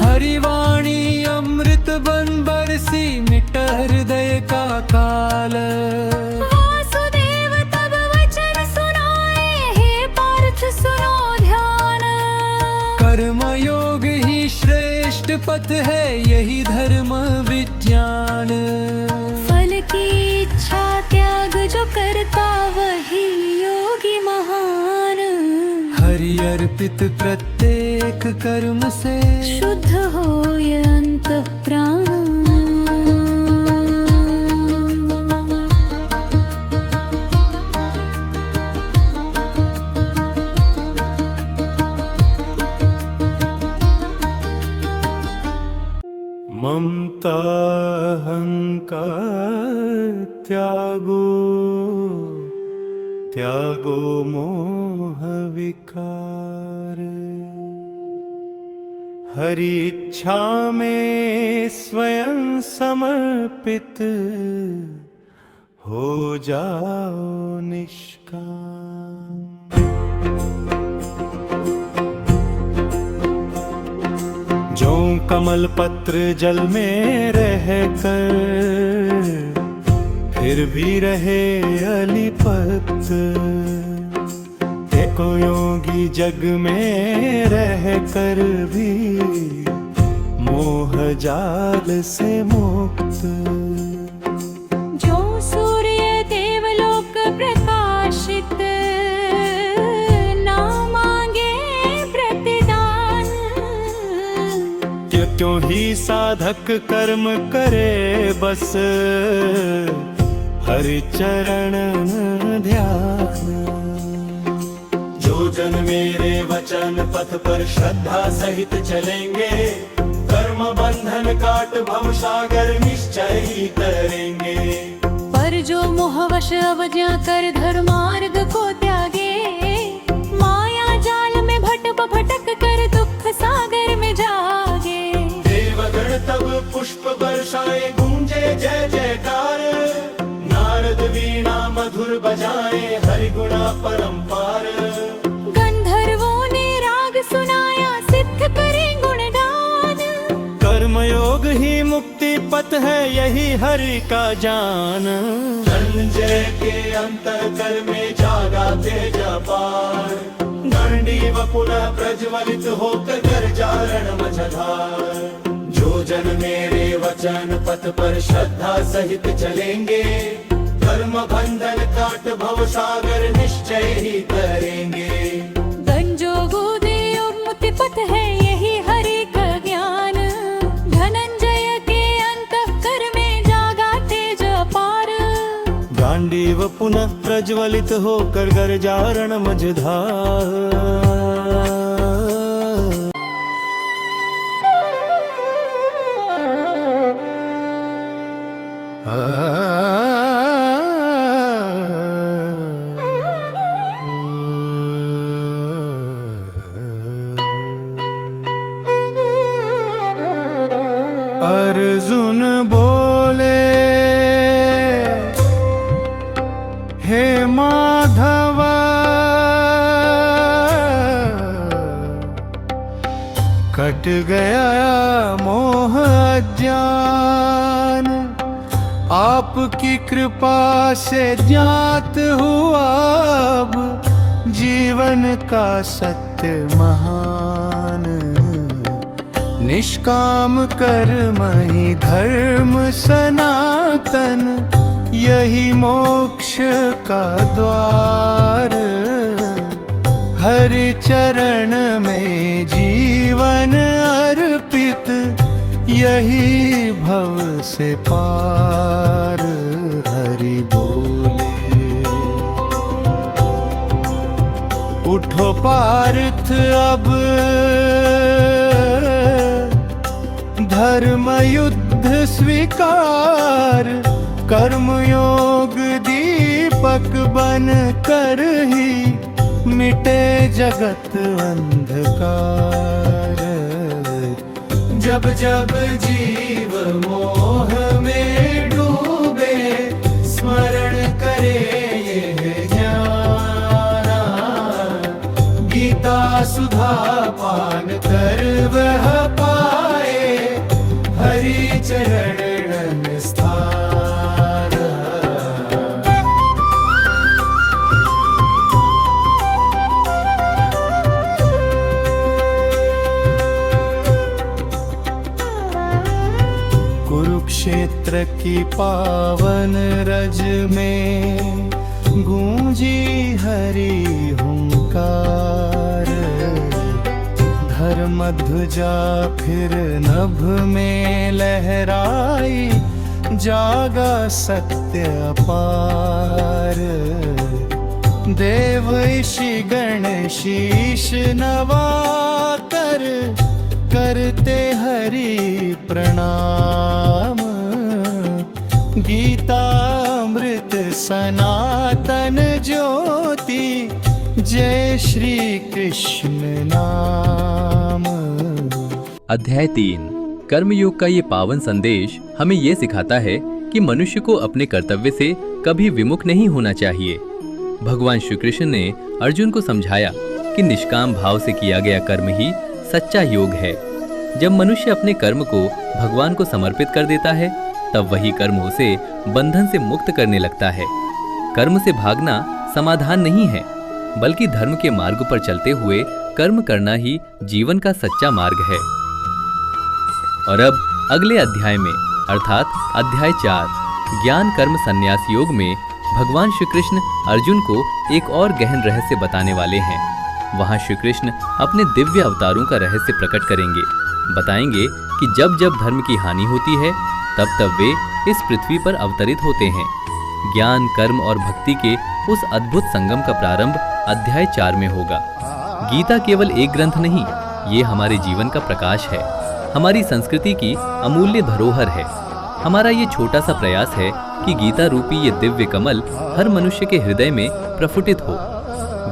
हरिवाणी अमृत बन बरसी मिट हृदय का काल। वासुदेव तब वचन सुनाए, हे पार्थ सुनो ध्यान। कर्मयोग ही श्रेष्ठ पथ है यही धर्म विज्ञान। फल की इच्छा त्याग जो करता वही योगी महान। हरि अर्पित प्रत्येक कर्म से शुद्ध होय अंतःप्राण। ममता अहंकार त्यागो, त्यागो मोह विकार। हरि इच्छा में स्वयं समर्पित हो जाओ निष्काम। जो कमल पत्र जल में रह कर फिर भी रहे अलिपत। एको योगी जग में रह कर भी मोह जाल से मुक्त। जो सूर्य देवलोक प्रकाशित, ना मांगे प्रतिदान। क्यों ही साधक कर्म करे बस, हरि चरण ध्यान। जो जन मेरे वचन पथ पर श्रद्धा सहित चलेंगे, कर्म बंधन काट भव सागर निश्चय ही तरेंगे। पर जो मोहवश अवज्ञा कर धर्मार्ग को त्यागे, माया जाल में भटक कर दुख सागर में जागे। देवगण तब पुष्प बरसाए, गूंजे जय जयकार। नारद वीणा मधुर बजाए, हरि गुणा परंपार। गंधर्वों ने राग सुनाया, सिद्ध करें गुणगान। कर्मयोग ही मुक्ति पथ है, यही हरि का जान। धनंजय के अंतर कर में जागा तेज अपार। गांडीव पुनः प्रज्वलित होकर गर्जा रण मझधार। जो जन मेरे वचन पथ पर श्रद्धा सहित चलेंगे, कर्म बंधन काट भव सागर निश्चय ही तरेंगे। गंजोगुदे योग मुक्ति पथ है, यही हरि का ज्ञान। धनंजय के अंतःकर में जागा तेज अपार। गांडीव पुनः प्रज्वलित होकर गर्जा रण मझधार। अर्जुन बोले, हे माधव कट गया मोह अज्ञान। आपकी कृपा से ज्ञात हुआ अब, जीवन का सत्य महान। निष्काम कर्म ही धर्म सनातन, यही मोक्ष का द्वार। हरि चरण में जीवन अर्पित, यही भव से पार। हरि बोले, उठो पार्थ अब धर्म युद्ध स्वीकार। कर्मयोग दीपक बन कर ही मिटे जगत अंधकार। जब जब जीव मोह में डूबे, स्मरण करे ये ज्ञाना। गीता सुधा पान कर वह पाए, हरि चरण स्थान। कुरुक्षेत्र की पावन रज में गूंजी हरि हुंकार। धर्मध्वजा फिर नभ में लहराई, जागा सत्य अपार। देव ऋषि गण शीश नवाकर, करते हरि प्रणाम। गीतामृत सनातन ज्योति, जय श्री कृष्ण नाम। अध्याय 3 कर्मयोग का ये पावन संदेश हमें ये सिखाता है कि मनुष्य को अपने कर्तव्य से कभी विमुख नहीं होना चाहिए। भगवान श्री कृष्ण ने अर्जुन को समझाया कि निष्काम भाव से किया गया कर्म ही सच्चा योग है। जब मनुष्य अपने कर्म को भगवान को समर्पित कर देता है, तब वही कर्म उसे बंधन से मुक्त करने लगता है। कर्म से भागना समाधान नहीं है, बल्कि धर्म के मार्ग पर चलते हुए कर्म करना ही जीवन का सच्चा मार्ग है। और अब अगले अध्याय में अर्थात अध्याय 4 ज्ञान कर्म संन्यास योग में भगवान श्री कृष्ण अर्जुन को एक और गहन रहस्य बताने वाले हैं। वहां श्री कृष्ण अपने दिव्य अवतारों का रहस्य प्रकट करेंगे, बताएंगे कि जब जब धर्म की हानि होती है तब तब वे इस पृथ्वी पर अवतरित होते हैं। ज्ञान कर्म और भक्ति के उस अद्भुत संगम का प्रारंभ अध्याय 4 में होगा। गीता केवल एक ग्रंथ नहीं, ये हमारे जीवन का प्रकाश है, हमारी संस्कृति की अमूल्य धरोहर है। हमारा ये छोटा सा प्रयास है कि गीता रूपी ये दिव्य कमल हर मनुष्य के हृदय में प्रफुटित हो।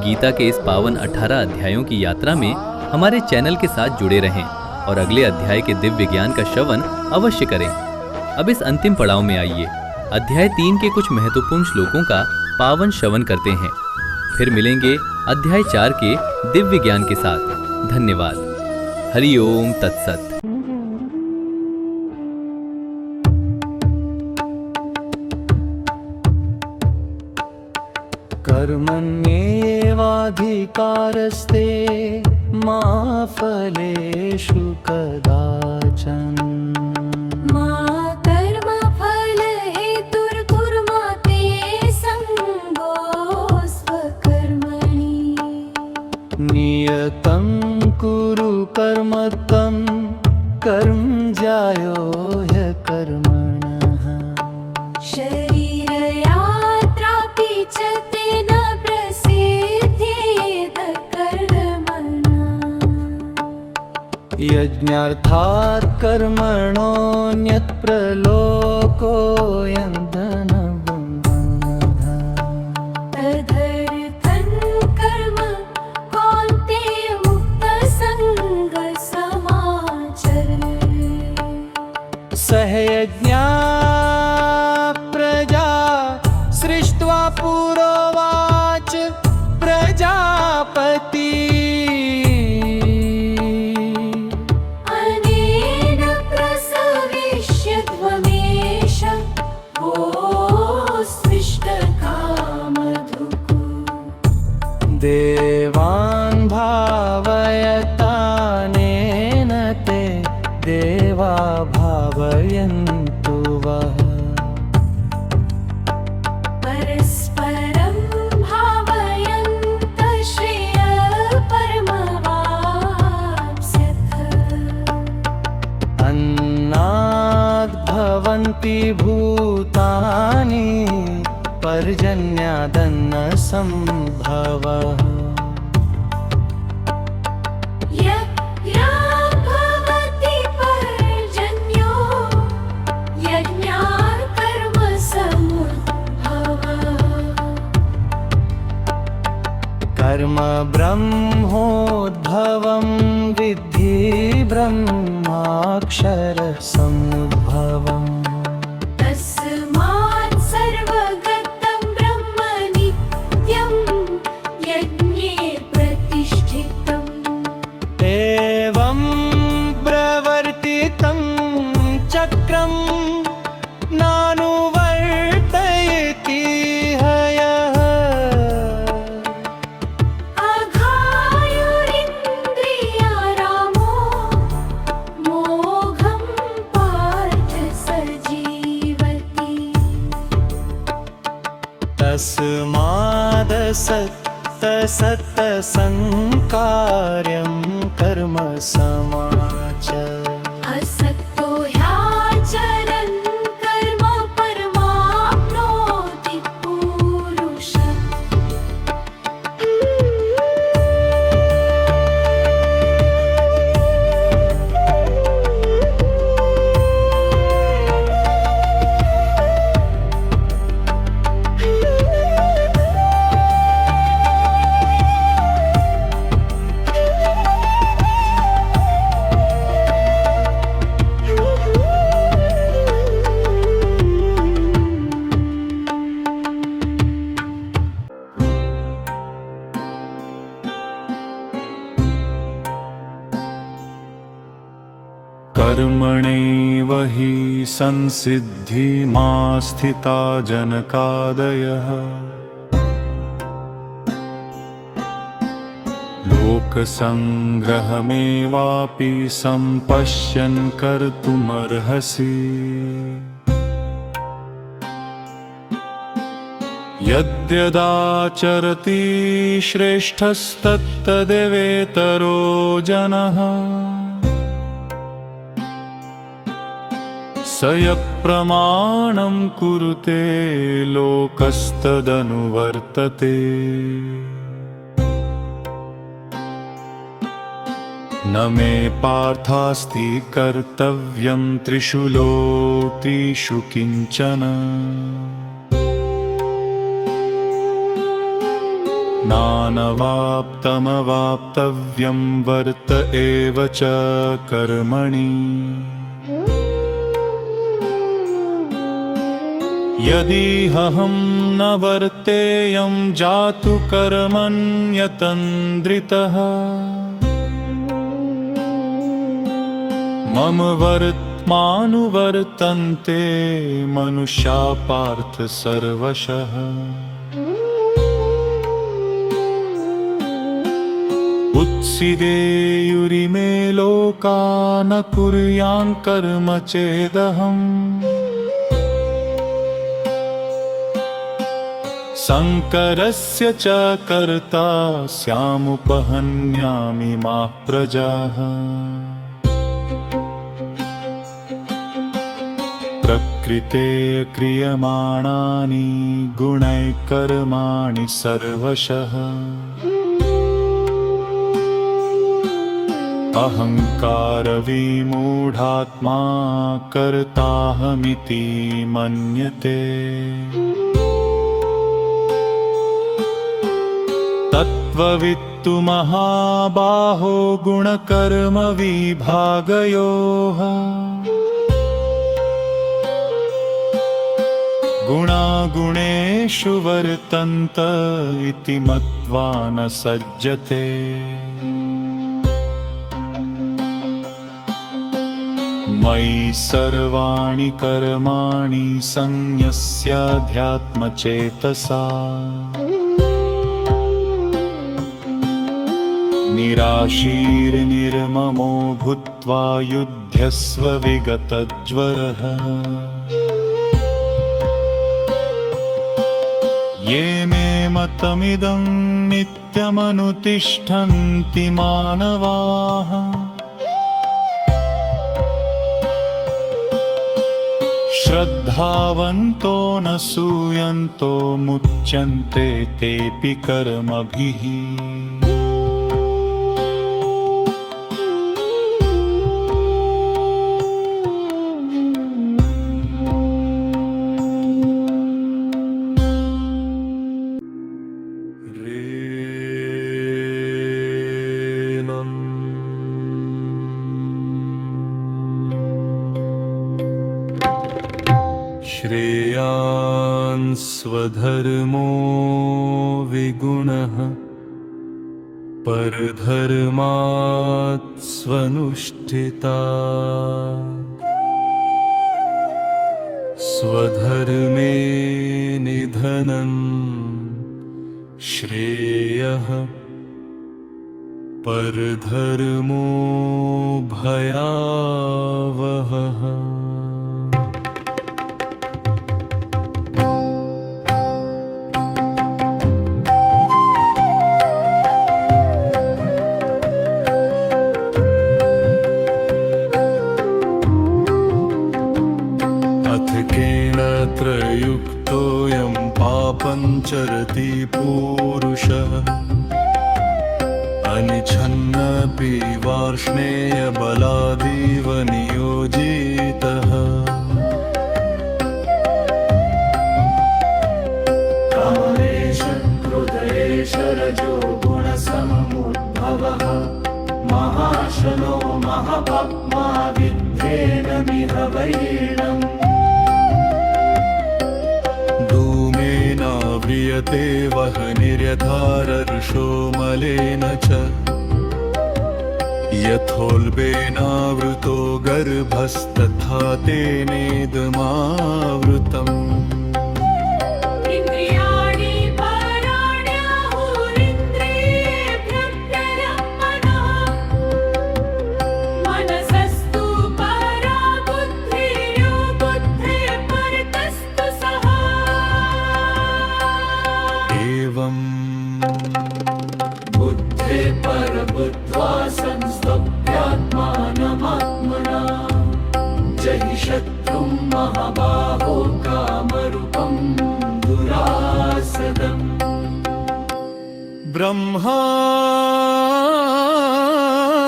गीता के इस पावन 18 अध्यायों की यात्रा में हमारे चैनल के साथ जुड़े रहें और अगले अध्याय के दिव्य ज्ञान का श्रवण अवश्य करें। अब इस अंतिम पड़ाव में आइए, अध्याय 3 के कुछ महत्वपूर्ण श्लोकों का पावन श्रवण करते हैं। फिर मिलेंगे अध्याय 4 के दिव्य ज्ञान के साथ। धन्यवाद। हरि ओम तत्सत। कर्मण्येवाधिकारस्ते मा फलेषु कदाचन। मा कर्मफलहेतुर्कुर्मा ते सङ्गोऽस्त्वकर्मणि। नियतं कुरु कर्म त्वं कर्म ज्यायो ह्यकर्मणः। शरीरयात्रापि च तेन प्रसिद्ध्येत कर्मणा। यज्ञार्थात् कर्मणोऽन्यत् प्रलोकोऽयं धनबन्धनः। तदर्थं कर्म कौन्तेय मुक्तसङ्गसमाचर। सहयज्ञा प्रजा सृष्ट्वा पुरोवाच प्रजापति। अनेन प्रसविष्यध्वमेष स्पृष्टकामधुक्। देवान् भावयतानेन ते देवा भावयन्तु वः। परस्परं भावयन्तः श्रेयःपरमवाप्स्यथ। अन्नाद् भवन्ति भूतानि पर्जन्यादन्न सम्भवः। भवति पर्जन्यो यज्ञात् कर्मसमुद्भवः। कर्म ब्रह्मोद्भवं विद्धि ब्रह्माक्षर समुद्भवम्। तस्मात् सर्वगतं ब्रह्म नित्यं यज्ञे प्रतिष्ठितम्। एवं प्रवर्तितं चक्रं नानुवर्तयति हयः। अघायुरिन्द्रियारामो मोघं पार्थ स जीवति। तस्मादसक्तसत्तसङ्कार्यं कर्म समाचर। असक्तो ह्याचरन् कर्म परमाप्नोति पुरुषम्। कर्मणैव हि संसिद्धिमा स्थिता जनकादयः। लोक लोकसङ्ग्रहमेवापि सम्पश्यन् कर्तुमर्हसि। यद्यदाचरति श्रेष्ठस्तत्तदेवेतरो जनः स यप्रमाणं कुरुते लोकस्तदनुवर्तते। न मे पार्थास्ति कर्तव्यं त्रिषु लोकेषु किञ्चन। नानवाप्तमवाप्तव्यं वर्त एव च कर्मणि। यदिहं न वर्तेयं जातु कर्मण्यतन्द्रितः मम वर्त्मानुवर्तन्ते मनुष्या पार्थ सर्वशः। उत्सीदेयुरिमे लोका न कुर्यां कर्म चेदहम् शङ्करस्य च कर्ता स्यामुपहन्यामि मा प्रजाः। प्रकृते क्रियमाणानि गुणैः कर्माणि सर्वशः। अहङ्कारविमूढात्मा कर्ताहमिति मन्यते। तत्त्ववित्तु महाबाहो गुणकर्मविभागयोः। गुणागुणेषु वर्तन्त इति मत्वा न सज्जते। मयि सर्वाणि कर्माणि संन्यस्याध्यात्मचेतसा। निराशीर्निर्ममो भूत्वा युध्यस्व विगतज्वरः। ये मे मतमिदं नित्यमनुतिष्ठन्ति मानवाः श्रद्धावन्तो न सूयन्तो मुच्यन्ते तेऽपि कर्मभिः। श्रेयान् स्वधर्मो विगुणः परधर्मात् स्वनुष्ठिता। स्वधर्मे निधनं श्रेयः परधर्मो भयावहः। युक्तोऽयं पापं चरति पूरुषः अनिच्छन्नपि वार्ष्णेयबलादेव नियोजितः। कामेश क्रोधेश रजो गुणसमुद्भवः महाशनो महापाप्मा विद्धेनमिह वैरिणम्। व्रियते वह्निर्यथारर्षो मलेन च यथोल्बेनावृतो गर्भस्तथा तेनेदमावृतम्। इन्द्रियाणि पराण्याहुरिन्द्रियेभ्यः परं हि शत्रुं महाबाहो कामरूपं दुरासदम्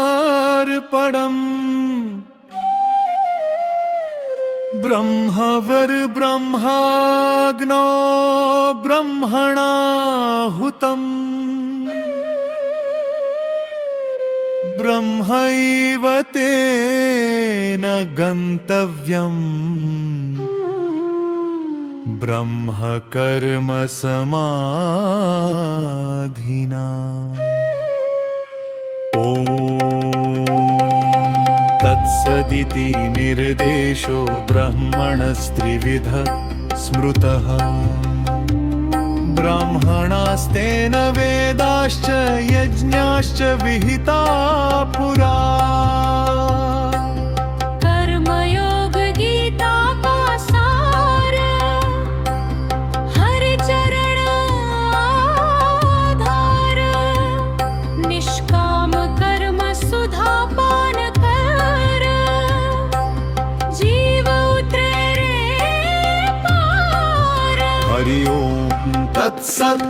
ब्रह्मार्पणम् ब्रह्मवर ब्रह्माग्नो ब्रह्मणाहुतम् ब्रह्मैव तेन गन्तव्यम् ब्रह्म कर्म समाधिना ॐ तत्सदिति निर्देशो ब्रह्मणस्त्रिविध स्मृतः ब्राह्मणास्तेन वेदाश्च यज्ञाश्च विहिता पुरा कर्मयोग गीता का सार हर चरण आधार निष्काम कर्म सुधा पान कर जीव उतरे रे पार हरि ओम तत्सत्